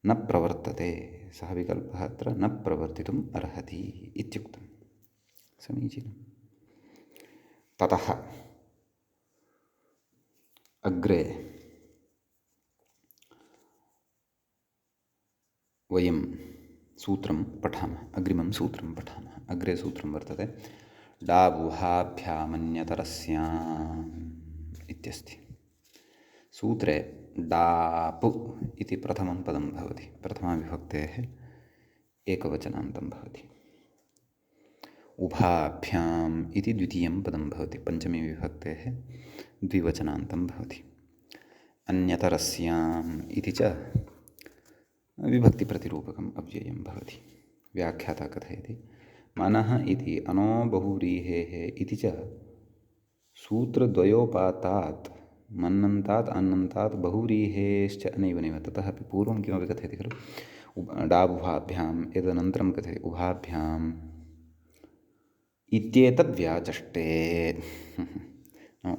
न प्रवर्तते, सः विकल्पः अत्र न प्रवर्तितुम् अर्हति इत्युक्तं। समीचीनं। ततः अग्रे वयं सूत्रं पठामः, अग्रिमं सूत्रं पठामः। अग्रे सूत्रं वर्तते डाबुहाभ्यामन्यतरस्याम् इत्यस्ति। सूत्रे डाप् इति प्रथमं पदं भवति, प्रथमाविभक्तेः एकवचनान्तं भवति। उभाभ्याम् इति द्वितीयं पदं भवति, पञ्चमी विभक्तेः द्विवचनान्तं भवति। अन्यतरस्याम् इति च विभक्तिप्रतिरूपकम् अव्ययं भवति। व्याख्याता कथयति मनः इति अनो बहुव्रीहेः इति च सूत्रद्वयोपातात् मन्नन्तात् अन्नन्तात् बहुव्रीहेश्च अनैवनेव। ततः अपि पूर्वं किमपि कथयति खलु, डाबुभाभ्याम्, एतदनन्तरं कथयति उभाभ्याम् इत्येतद्व्याचष्टे।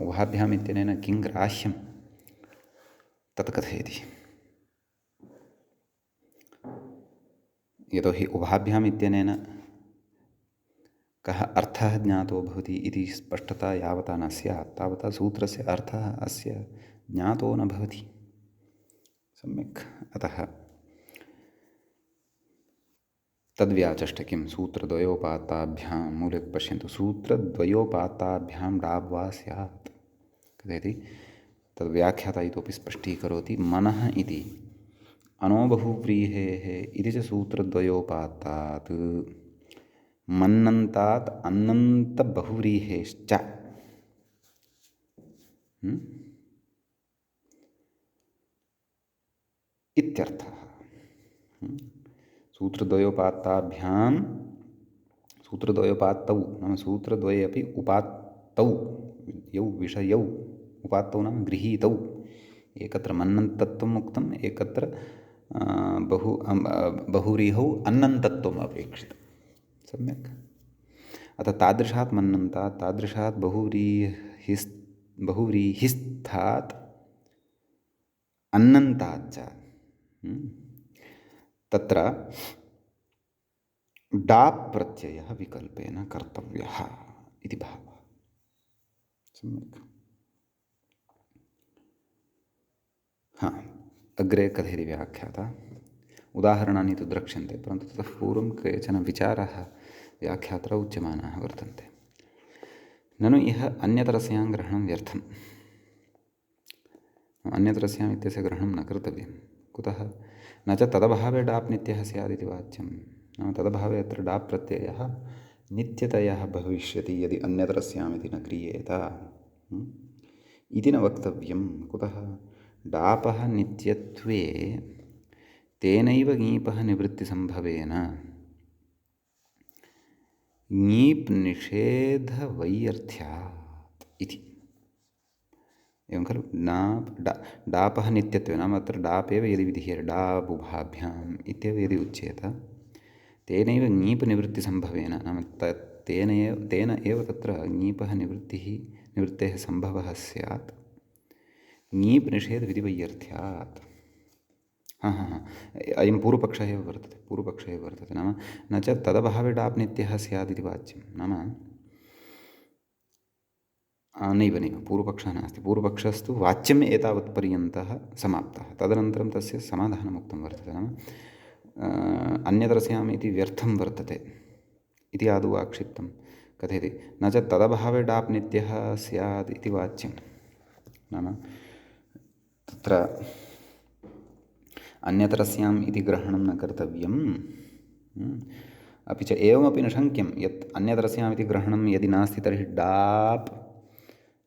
उभाभ्याम् इत्यनेन किं ग्राह्यं तत् कथयति। यतोहि उभाभ्याम् इत्यनेन कः अर्थः ज्ञातो भवति इति स्पष्टता यावता न स्यात् तावता सूत्रस्य अर्थः अस्य ज्ञातो न भवति सम्यक्। अतः तद्व्याचष्टे किं सूत्रद्वयोपात्ताभ्यां मूले पश्यन्तु सूत्रद्वयोपात्ताभ्यां डाब् वा स्यात् कथयति तद्व्याख्याता इतोपि स्पष्टीकरोति मनः इति अनोबहुव्रीहेः इति च सूत्रद्वयोपात्तात् मन्नन्तात् अन्नन्तबहुव्रीहेश्च इत्यर्थः। सूत्रद्वयोपात्ताभ्यां सूत्रद्वयोपात्तौ नाम सूत्रद्वये अपि उपात्तौ यौ विषयौ उपात्तौ नाम गृहीतौ एकत्र मन्नन्तत्वम् उक्तम् एकत्र बहुव्रीहौ अन्नन्तत्वम् अपेक्षितं सम्यक्। अतः तादृशात् मन्नन्तात् तादृशात् बहुव्रीहिस्थात् अन्नन्ताच्च तत्र डाप् प्रत्ययः विकल्पेन कर्तव्यः इति भावः सम्यक्। अग्रे कथयति व्याख्याता उदाहरणानि तु द्रक्ष्यन्ते परन्तु ततः पूर्वं केचन विचाराः व्याख्यात्रा उच्यमानाः वर्तन्ते। ननु इह अन्यतरस्यां ग्रहणं व्यर्थम् अन्यतरस्याम् इत्यस्य ग्रहणं न कर्तव्यं कुतः न च तदभावे डाप् नित्यः स्यादिति वाच्यं नाम तदभावे अत्र डाप् प्रत्ययः नित्यतया भविष्यति यदि अन्यतरस्याम् इति न क्रियेत इति न वक्तव्यं कुतः डापः नित्यत्वे तेनैव ङीपः निवृत्तिसम्भवेन ङीप् निषेधवैयर्थ्यात् इति एवं खलु डापः नित्यत्वे नाम अत्र डाप् एव यदि विधीयते डाबुभाभ्याम् इत्येव यदि उच्येत तेनैव ङीप् निवृत्तिसम्भवेन नाम तेन एव तत्र ङीपः निवृत्तेः सम्भवः स्यात् ङीप् निषेधविधिवैयर्थ्यात् अयं पूर्वपक्षः एव वर्तते नाम न च तदभावे डाप् नित्यः स्यात् इति वाच्यं नाम नैव पूर्वपक्षः नास्ति पूर्वपक्षस्तु वाच्यम् एतावत्पर्यन्तः समाप्तः तदनन्तरं तस्य समाधानम् उक्तं वर्तते नाम अन्यतरस्याम् इति व्यर्थं वर्तते इति आदौ आक्षिप्तं कथयति न च तदभावे डाप् नित्यः स्यात् इति वाच्यं नाम तत्र अन्यतरस्याम् इति ग्रहणं न कर्तव्यम् अपि च एवमपि न शङ्क्यं यत् अन्यतरस्याम् इति ग्रहणं यदि नास्ति तर्हि डाप्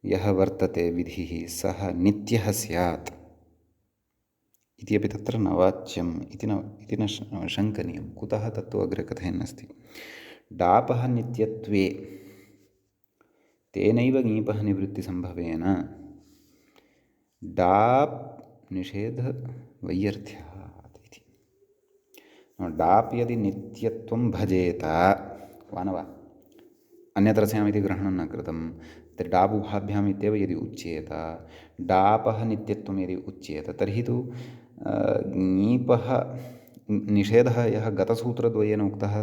यः वर्तते विधिः सः नित्यः स्यात् इति अपि तत्र न वाच्यम् इति न शङ्कनीयं कुतः तत्तु अग्रे कथयन्नस्ति डापः नित्यत्वे तेनैव ङीपः निवृत्तिसम्भवेन डाप् निषेधवैयर्थ्यात् इति डाप् यदि नित्यत्वं भजेत वा न वा अन्यतरस्याम् इति ग्रहणं न कृतं तर्हि डाबुभाभ्याम् इत्येव यदि उच्येत डापः नित्यत्वं यदि उच्येत तर्हि तु ङीपः निषेधः यः गतसूत्रद्वयेन उक्तः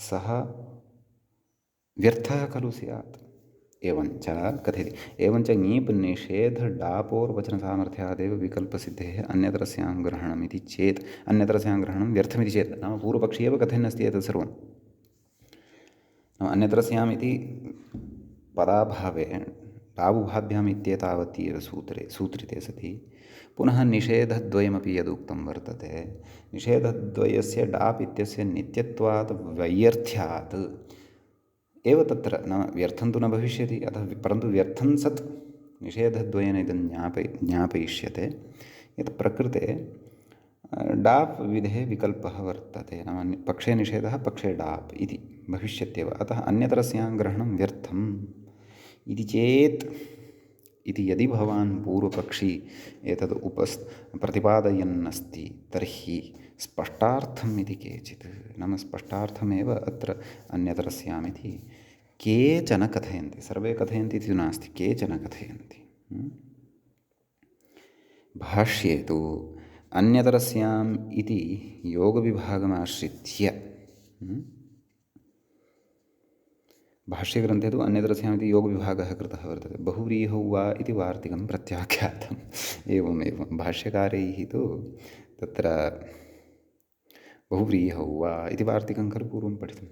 सः व्यर्थः खलु स्यात् एवञ्च कथयति एवञ्च ङीप् निषेध डापोर्वचनसामर्थ्यादेव विकल्पसिद्धेः अन्यतरस्यां ग्रहणमिति चेत् अन्यतरस्यां ग्रहणं व्यर्थमिति चेत् नाम पूर्वपक्षी एव कथयन्नस्ति एतत् सर्वं नाम अन्यतरस्याम् इति पदाभावे डाबुभाभ्याम् इत्येतावत् एव सूत्रिते सति पुनः निषेधद्वयमपि यदुक्तं वर्तते निषेधद्वयस्य डाप् इत्यस्य नित्यत्वात् वैयर्थ्यात् एव तत्र नाम व्यर्थं तु न भविष्यति अतः परन्तु व्यर्थं सत् निषेधद्वयेन इदं ज्ञापयिष्यते यत् प्रकृते डाप् विधेः विकल्पः वर्तते नाम पक्षे निषेधः पक्षे डाप् इति भविष्यत्येव अतः अन्यतरस्यां ग्रहणं व्यर्थम् इति चेत् इति यदि भवान् पूर्वपक्षी एतद् प्रतिपादयन्नस्ति तर्हि स्पष्टार्थम् इति केचित् नाम स्पष्टार्थमेव अत्र अन्यतरस्यामिति केचन कथयन्ति सर्वे कथयन्ति इति नास्ति केचन कथयन्ति भाष्ये तु अन्यतरस्याम् इति योगविभागमाश्रित्य भाष्यग्रन्थे तु अन्यतरस्यामिति योगविभागः कृतः वर्तते। बहुव्रीहौ वा इति वार्तिकं प्रत्याख्यातम्। एवमेवं भाष्यकारैः तु तत्र बहुव्रीहौ वा इति वार्तिकं खलु पूर्वं पठितम्।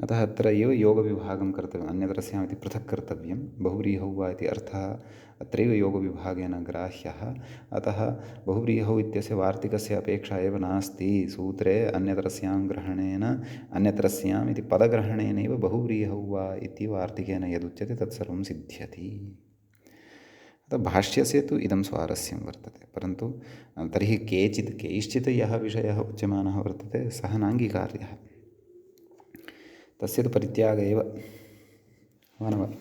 अतः अत्र एव योगविभागं कर्तव्यम्, अन्यतरस्यामिति पृथक् कर्तव्यं। बहुव्रीहौ वा इति अर्थः अत्रैव योगविभागेन ग्राह्यः। अतः बहुव्रीहौ इत्यस्य वार्तिकस्य अपेक्षा एव नास्ति। सूत्रे अन्यतरस्यां ग्रहणेन, अन्यतरस्याम् इति पदग्रहणेनैव बहुव्रीहौ वा इति वार्तिकेन यदुच्यते तत्सर्वं सिद्ध्यति। अतः भाष्यस्य तु इदं स्वारस्यं वर्तते। परन्तु तर्हि कैश्चित् यः विषयः उच्यमानः वर्तते सः नाङ्गीकार्यः, तस्य तु परित्याग एव, वा न वा?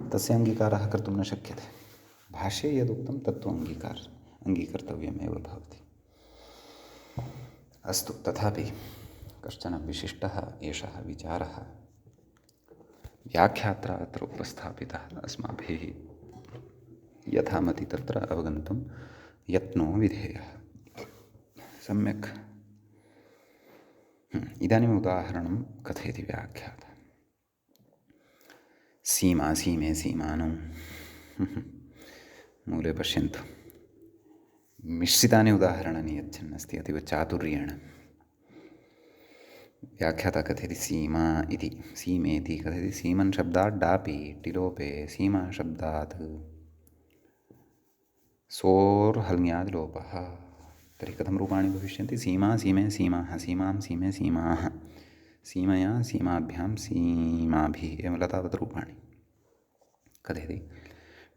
तस्य अङ्गीकारः कर्तुं न शक्यते। भाष्ये यदुक्तं तत्तु अङ्गीकर्तव्यमेव भवति। अस्तु, तथापि कश्चन विशिष्टः एषः विचारः व्याख्यात्रा अत्र उपस्थापितः अस्माभिः यथामति तत्र अवगन्तुं यत्नो विधेयः। सम्यक्। इदानीम् उदाहरणं कथयति व्याख्याता। सीमा, सीमे, सीमानौ। मूले पश्यन्तु, मिश्रितानि उदाहरणानि यच्छन्नस्ति अतीव चातुर्येण। व्याख्याता कथयति सीमा इति, सीमेति कथयति। सीमन् शब्दात् डापि टिलोपे, सीमा शब्दात् सोर्हल्ङ्याद् लोपः। तर्हि कथं रूपाणि भविष्यन्ति? सीमा, सीमे, सीमाः, सीमां, सीमे, सीमाः, सीमया, सीमाभ्यां, सीमाभिः, एवं तावत् रूपाणि। कथयति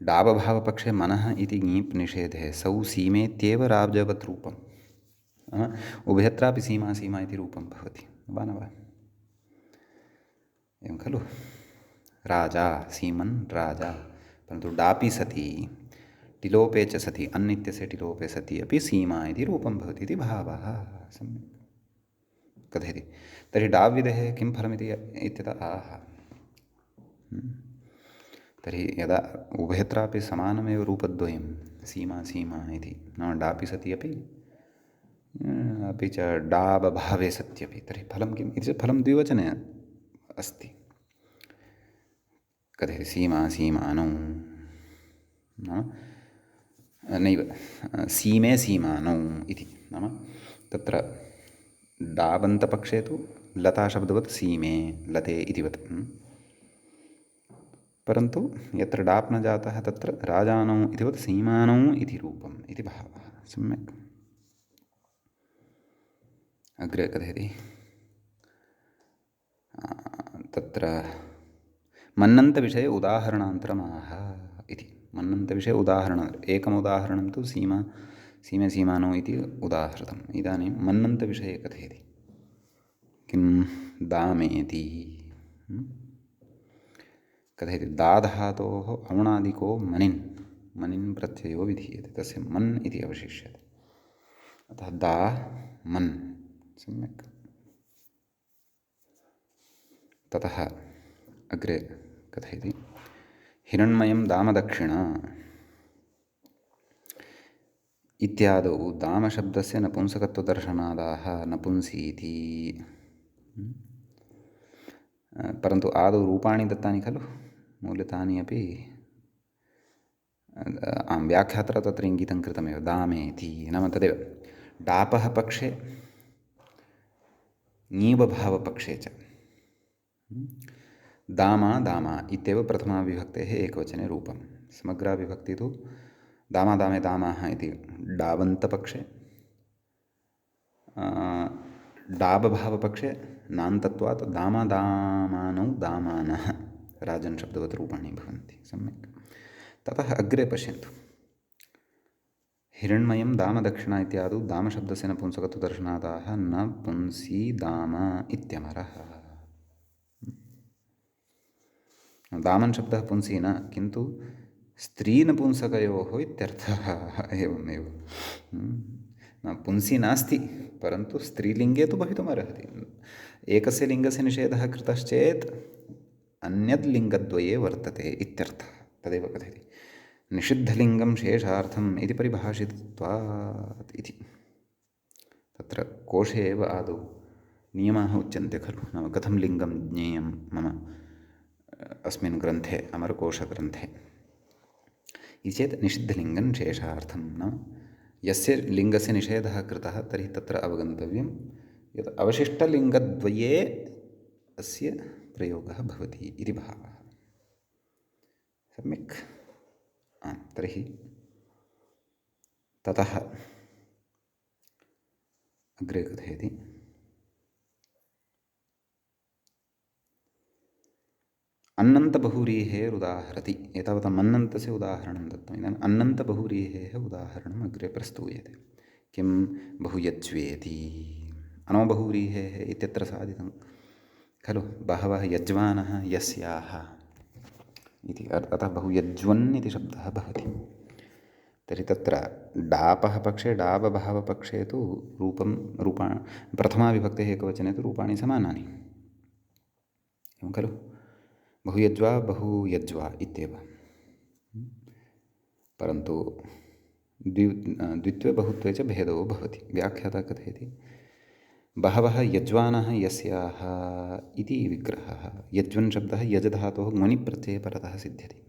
डाबभावपक्षे मनः इति ङीप् निषेधे सौ सीमेत्येव राजवत् रूपम्। उभयत्रापि सीमा सीमा इति रूपं भवति, वा न वा? एवं खलु? राजा, सीमन् राजा। परन्तु डापि सति, टिलोपे च सति, अन् इत्यस्य टिलोपे सति अपि सीमा इति रूपं भवति इति भावः। सम्यक् कथयति। तर्हि डाव्विधेः किं फलमिति इत्यतः आह। तर्हि यदा उभयत्रापि समानमेव रूपद्वयं, सीमा सीमा इति, नाम डापि सति अपि च डाबभावे सत्यपि, तर्हि फलं किम् इति चेत् फलं द्विवचने अस्ति। कथयति सीमा सीमानौ, नाम नैव, सीमे सीमानौ इति, नाम तत्र डाबन्तपक्षे तु लताशब्दवत् सीमे, लते इतिवत्। परन्तु यत्र डाप् न जातः तत्र राजानौ इतिवत् सीमानौ इति रूपम् इति भावः। सम्यक्। अग्रे कथयति तत्र मन्नन्तविषये उदाहरणान्तरमाह इति। मन्नन्तविषये एकम् उदाहरणं तु सीमा, सीमे सीमानौ इति उदाहृतम्। इदानीं मन्नन्तविषये कथयति किं? दामेति। कथयति दाधातोः औणादिको मनिन्, मनिन् प्रत्ययो विधीयते, तस्य मन् इति अवशिष्यते। अतः दा मन्। सम्यक्। ततः अग्रे कथयति हिरण्मयं दामदक्षिणा इत्यादौ दामशब्दस्य नपुंसकत्वदर्शनादाह नपुंसीति। परन्तु आदौ रूपाणि दत्तानि खलु, मूल्यतानि अपि व्याख्यात्रा तत्र इङ्गितं कृतमेव, दामेति, नाम तदेव डापः पक्षे ङीबभावपक्षे च दामा दामा इत्येव प्रथमाविभक्तेः एकवचने रूपं। समग्राविभक्ति तु दामा दामे दामाः इति डाबन्तपक्षे, डाबभावपक्षे नान्तत्वात् दामा दामानौ दामानः राजन् शब्दवत् रूपाणि भवन्ति। सम्यक्। ततः अग्रे पश्यन्तु, हिरण्मयं दामदक्षिणा इत्यादौ दामशब्दस्य नपुंसकत्वदर्शनादाह न पुंसी दाम इत्यमरः। दामन् शब्दः पुंसी न, किन्तु स्त्रीनपुंसकयोः इत्यर्थः। एवमेव पुंसी नास्ति, परन्तु स्त्रीलिङ्गे तु भवितुमर्हति। एकस्य लिङ्गस्य निषेधः कृतश्चेत् अन्यद् लिङ्गद्वये वर्तते इत्यर्थः। तदेव कथयति निषिद्धलिङ्गं शेषार्थम् इति परिभाषितत्वात् इति। तत्र कोशे एव आदौ नियमाः उच्यन्ते खलु, नाम कथं लिङ्गं ज्ञेयं मम अस्मिन् ग्रन्थे, अमरकोशग्रन्थे इति चेत् निषिद्धलिङ्गं शेषार्थं, नाम यस्य लिङ्गस्य निषेधः कृतः तर्हि तत्र अवगन्तव्यं यत् अवशिष्टलिङ्गद्वये अस्य प्रयोगः भवति इति भावः। सम्यक्। तर्हि ततः अग्रे कथयति, अन्नन्तबहुव्रीहेरुदाहरति। एतावता मन्नन्तस्य उदाहरणं दत्तम्। इदानीम् अन्नन्तबहुव्रीहेः उदाहरणम् अग्रे प्रस्तूयते। किं बहुयज्वेति, अनोबहुव्रीहेः इत्यत्र साधितं खलु, बहवः यज्वानः यस्याः इति, अतः बहुयज्वन् इति शब्दः भवति। तर्हि तत्र डापः पक्षे डाबभावपक्षे तु प्रथमाविभक्तेः एकवचने तु रूपाणि समानानि, एवं खलु, बहुयज्वा बहुयज्वा इत्येव। परन्तु द्वित्वे बहुत्वे च भेदो भवति। व्याख्याता कथयति, बहवः यज्वानः यस्याः इति विग्रहः। यज्वन् शब्दः यज् धातोः ङ्वनि प्रत्यये परतः सिद्ध्यति,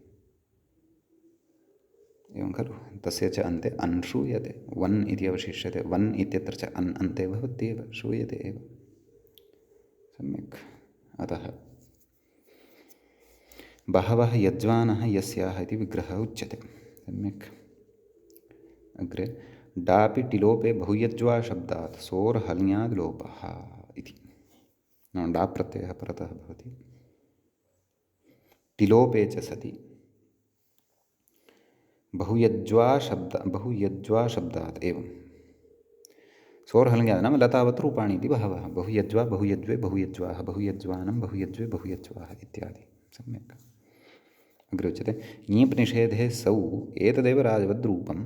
एवं खलु। तस्य च अन्ते अन् श्रूयते, वन् इति अवशिष्यते। वन् इत्यत्र च अन् अन्ते भवत्येव, श्रूयते एव। सम्यक्। अतः बहवः यज्वानः यस्याः इति विग्रहः उच्यते। सम्यक्। अग्रे डापि टिलोपे बहुयज्वा शब्दात् सोर्हल्याद् लोपः इति, नाम डाप् प्रत्ययः परतः भवति। टिलोपे च सति बहुयज्वा शब्दात् एवं सोर्हल्याद् नाम लतावत् रूपाणि इति बहवः। बहुयज्वा बहुयज्वे बहुयज्वाः, बहुयज्वानं बहुयज्वे बहुयज्वाः इत्यादि। सम्यक्। अग्रे उच्यते, ङीप् निषेधे सौ एतदेव राजवद्रूपम्।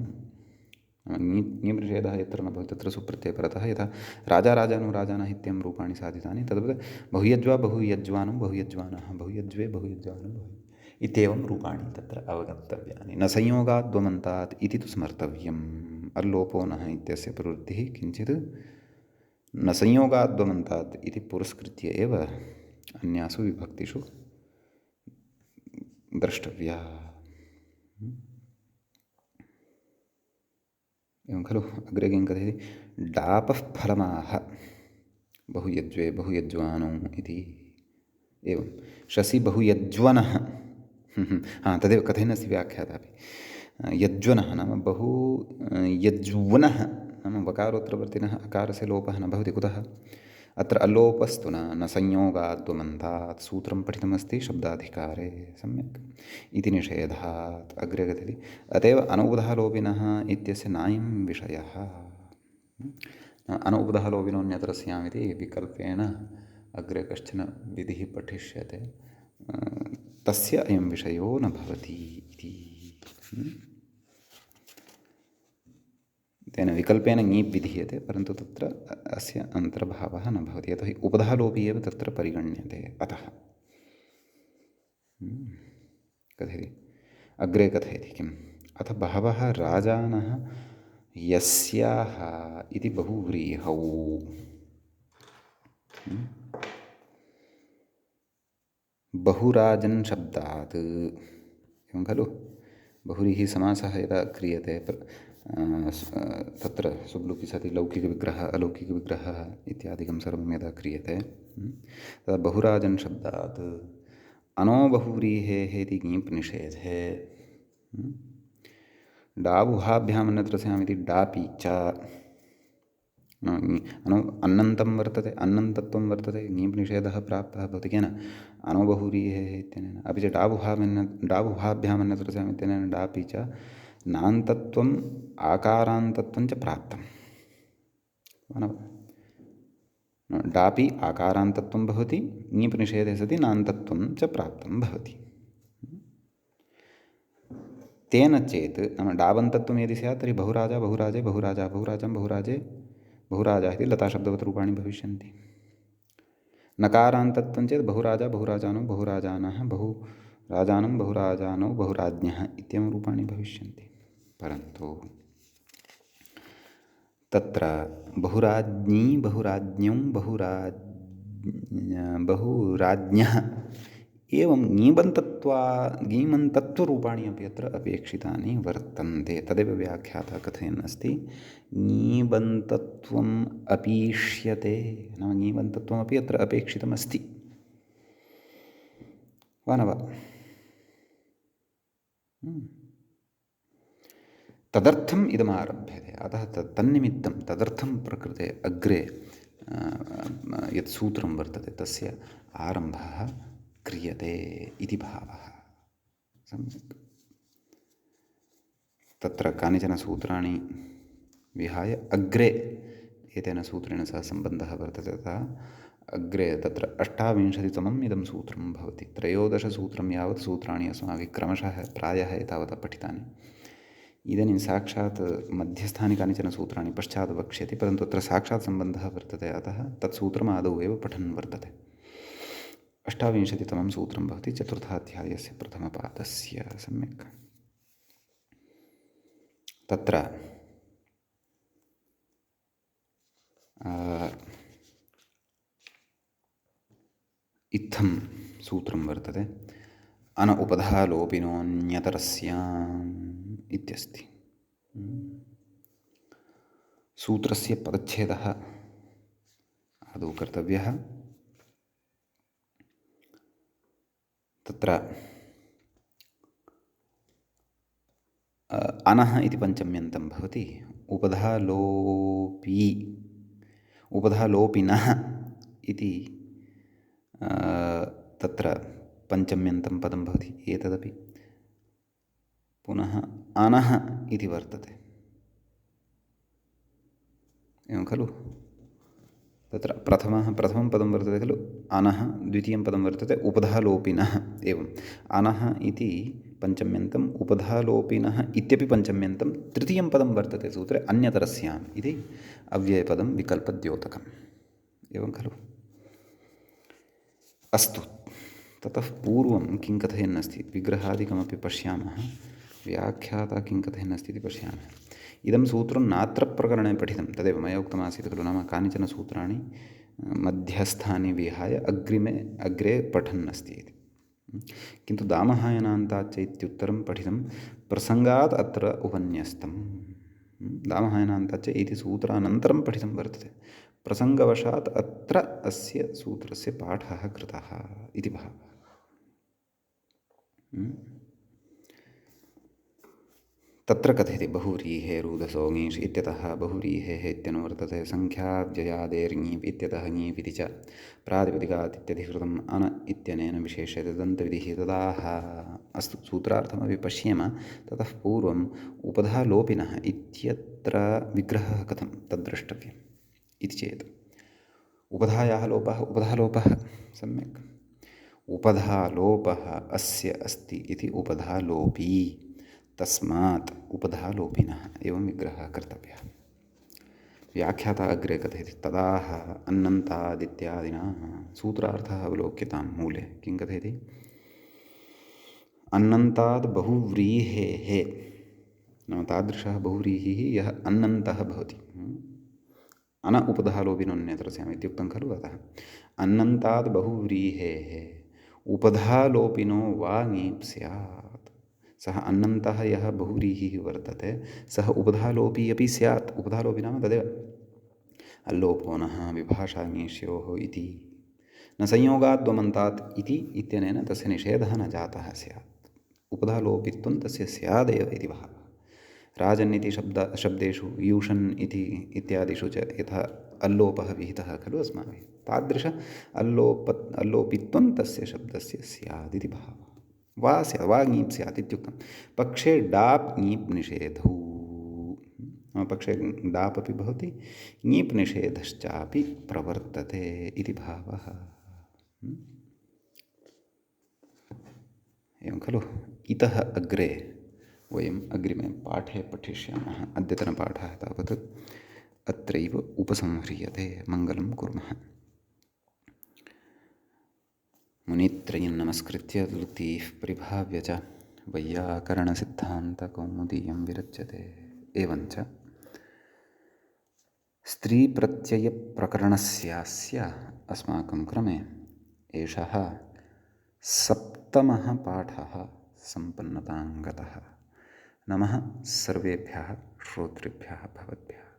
ङीप् निषेधः यत्र न भवति तत्र सुप्रत्यये परतः, यथा राजा राजानुराजानः इत्येवं रूपाणि साधितानि, तद्वत् बहुयज्वा बहुयज्वानं बहुयज्वानः, बहुयज्वे बहुयज्वानं इत्येवं रूपाणि तत्र अवगन्तव्यानि। न संयोगाद्वमन्तात् इति तु स्मर्तव्यम्। अल्लोपो नः इत्यस्य प्रवृत्तिः किञ्चित् न संयोगाद्वमन्तात् इति पुरस्कृत्य एव अन्यासु विभक्तिषु द्रष्टव्या, एवं खलु। अग्रे किं कथयति, डापः फलमाह बहुयज्वे बहुयज्वानो इति, एवं शशि बहुयज्वनः। तदेव कथयन्नस्ति व्याख्यातापि। यज्वनः नाम बहु यज्वनः नाम वकारोत्तरवर्तिनः अकारस्य लोपः न भवति। कुतः? अत्र अल्लोपस्तु न संयोगाद्वमन्तात् सूत्रं पठितमस्ति शब्दाधिकारे। सम्यक्। इति निषेधात्। अग्रे कथयति, अतएव अनौपधालोपिनः इत्यस्य नायं विषयः। अनौपधालोपिनोऽन्यत्र स्यामिति विकल्पेन अग्रे कश्चन विधिः पठिष्यते, तस्य अयं विषयो न भवति इति। तेन विकल्पेन ङीप् विधीयते, परन्तु तत्र अस्य अन्तर्भावः न भवति, यतोहि उपधालोपी एव तत्र परिगण्यते। अतः कथयति, अग्रे कथयति किम्, अथ बहवः राजानः यस्याः इति बहुव्रीहौ। बहुराजन् शब्दात्, एवं खलु। बहुव्रीहि समासः यदा क्रियते तत्र सुब्लुकि सति लौकिकविग्रहः अलौकिकविग्रहः इत्यादिकं सर्वं यदा क्रियते तदा बहुराजन् शब्दात् अनो बहुव्रीहेः इति ङीप् निषेधे डावुहाभ्याम् अन्यत्र स्यामिति डापि च अन्नन्तं वर्तते, अन्नन्तत्वं वर्तते, ङीप् निषेधः प्राप्तः भवति केन? अनो बहुव्रीहेः इत्यनेन। अपि च डावुहाभ्याम् अन्यत्र स्याम् इत्यनेन डापि च नान्तत्वम् आकारान्तत्वं च प्राप्तम्। डापि आकारान्तत्वं भवति, ङीप् निषेधे सति नान्तत्वं च प्राप्तं भवति। तेन चेत् नाम डाबन्तत्वं यदि स्यात् तर्हि बहुराजा बहुराजे बहुराजा बहुराजं बहुराजे बहुराजा इति लताशब्दवत् रूपाणि भविष्यन्ति। नकारान्तत्वं चेत् बहुराजा बहुराजानौ बहुराजानः बहुराजानं बहुराजानौ बहुराज्ञः इत्येवं रूपाणि भविष्यन्ति। परन्तु तत्र बहुराज्ञी बहुराज्ञौ बहुराज्ञः बहुराज्ञः एवं ङीमन्तत्वरूपाणि अपि अत्र अपेक्षितानि वर्तन्ते। तदेव व्याख्याता कथयन् अस्ति, ङीबन्तत्वम् अपीष्यते, नाम ङीबन्तत्वमपि अत्र अपेक्षितमस्ति वा न वा? तदर्थम् इदमारभ्यते। अतः तन्निमित्तं तदर्थं प्रकृते अग्रे यत् सूत्रं वर्तते तस्य आरम्भः क्रियते इति भावः। सम्यक्। तत्र कानिचन सूत्राणि विहाय अग्रे एतेन सूत्रेण सह सम्बन्धः वर्तते। तथा अग्रे तत्र 28तमम् इदं सूत्रं भवति। 13सूत्रं यावत् सूत्राणि अस्माभिः क्रमशः प्रायः एतावता पठितानि। इदानीं साक्षात् मध्यस्थानि कानिचन सूत्राणि पश्चात् वक्ष्यति, परन्तु अत्र साक्षात् सम्बन्धः वर्तते, अतः तत् सूत्रम् आदौ एव पठन् वर्तते। 28तमं सूत्रं भवति चतुर्थाध्यायस्य प्रथमपादस्य। सम्यक्। तत्र इत्थं सूत्रं वर्तते, अन उपधालोपिनोऽन्यतरस्याम् इत्यस्ति। सूत्रस्य पदच्छेदः आदौ कर्तव्यः। तत्र अनः इति पञ्चम्यन्तं भवति। उपधालोपिनः इति तत्र पञ्चम्यन्तं पदं भवति। एतदपि पुनः अनः इति वर्तते, एवं खलु? तत्र प्रथमं पदं वर्तते खलु अनः, द्वितीयं पदं वर्तते उपधालोपिनः। एवम् अनः इति पञ्चम्यन्तम्, उपधालोपिनः इत्यपि पञ्चम्यन्तं, तृतीयं पदं वर्तते सूत्रे अन्यतरस्याम् इति अव्ययपदं विकल्पद्योतकम्, एवं खलु? अस्तु, ततः पूर्वं किं कथयन् अस्ति विग्रहादिकमपि पश्यामः। व्याख्याता किं कथयन् अस्ति इति पश्यामः। इदं सूत्रं नात्र प्रकरणे पठितं, तदेव मया उक्तमासीत् खलु, नाम कानिचन सूत्राणि मध्यस्थानि विहाय अग्रे पठन् अस्ति इति। किन्तु दामहायनान्ताच्च इत्युत्तरं पठितं प्रसङ्गात् अत्र उपन्यस्तं। दामहायनान्ताच्च इति सूत्रानन्तरं पठितं वर्तते, प्रसङ्गवशात् अत्र अस्य सूत्रस्य पाठः कृतः इति भावः। तत्र कथयति बहुव्रीहे रूदसो ङीष् इत्यतः बहुव्रीहेः इत्यनुवर्तते। सङ्ख्याव्ययादेर्ङीप् इत्यतः ङीप् इति च प्रातिपदिकात् इत्यधिकृतम् अन इत्यनेन विशेष्यते दन्तविधिः तदाह। अस्तु, सूत्रार्थमपि पश्येम। ततः पूर्वम् उपधालोपिनः इत्यत्र विग्रहः कथं तद्द्रष्टव्यम् इति चेत् उपधायाः उपधालोपः। सम्यक्। उपधालोपः अस्य अस्ति इति उपधालोपी, तस्मात् उपधालोपिनः, एवं विग्रहः कर्तव्यः। व्याख्याता अग्रे कथयति तदाह अन्नन्तादित्यादिना। सूत्रार्थः अवलोक्यतां मूले किं कथयति? अन्नन्ताद् बहुव्रीहेः, नाम तादृशः बहुव्रीहिः यः अन्नन्तः भवति। अन उपधालोपिनोऽन्यतरस्याम् इत्युक्तं खलु। अतः अन्नन्ताद् बहुव्रीहेः उपधालोपिनो वा ङीप् स्यात्। सः अन्नन्तः यः बहुव्रीहिः वर्तते सः उपधालोपी अपि स्यात्। उपधालोपी नाम तदेव अल्लोपो नः विभाषा ङीष्योः इति न संयोगाद्वमन्तात् इति इत्यनेन तस्य निषेधः न जातः स्यात्। उपधालोपित्वं तस्य स्यादेव इति भावः। राजन् इति शब्देषु यूषन् इति इत्यादिषु च यथा अल्लोपः विहितः खलु अस्माभिः, तादृश अल्लोपित्वं तस्य शब्दस्य स्यादिति भावः। वा स्यात्, वा ङीप् स्यात् इत्युक्तं। पक्षे डाप् ङीप् निषेधौ, पक्षे डाप् अपि भवति, ङीप् निषेधश्चापि प्रवर्तते इति भावः। एवं खलु। इतः अग्रे वयम् अग्रिमे पाठे पठिष्यामः। अद्यतनपाठः तावत् अत्रैव उपसंह्रियते। मङ्गलं कुर्मः। मुनित्रयं नमस्कृत्य तुक्तिः परिभाव्य च वैयाकरणसिद्धान्तकौमुदीयं विरच्यते। एवञ्च स्त्रीप्रत्ययप्रकरणस्यास्य अस्माकं क्रमे एषः सप्तमः पाठः सम्पन्नतां गतः। नमः सर्वेभ्यः श्रोतृभ्यः भवद्भ्यः।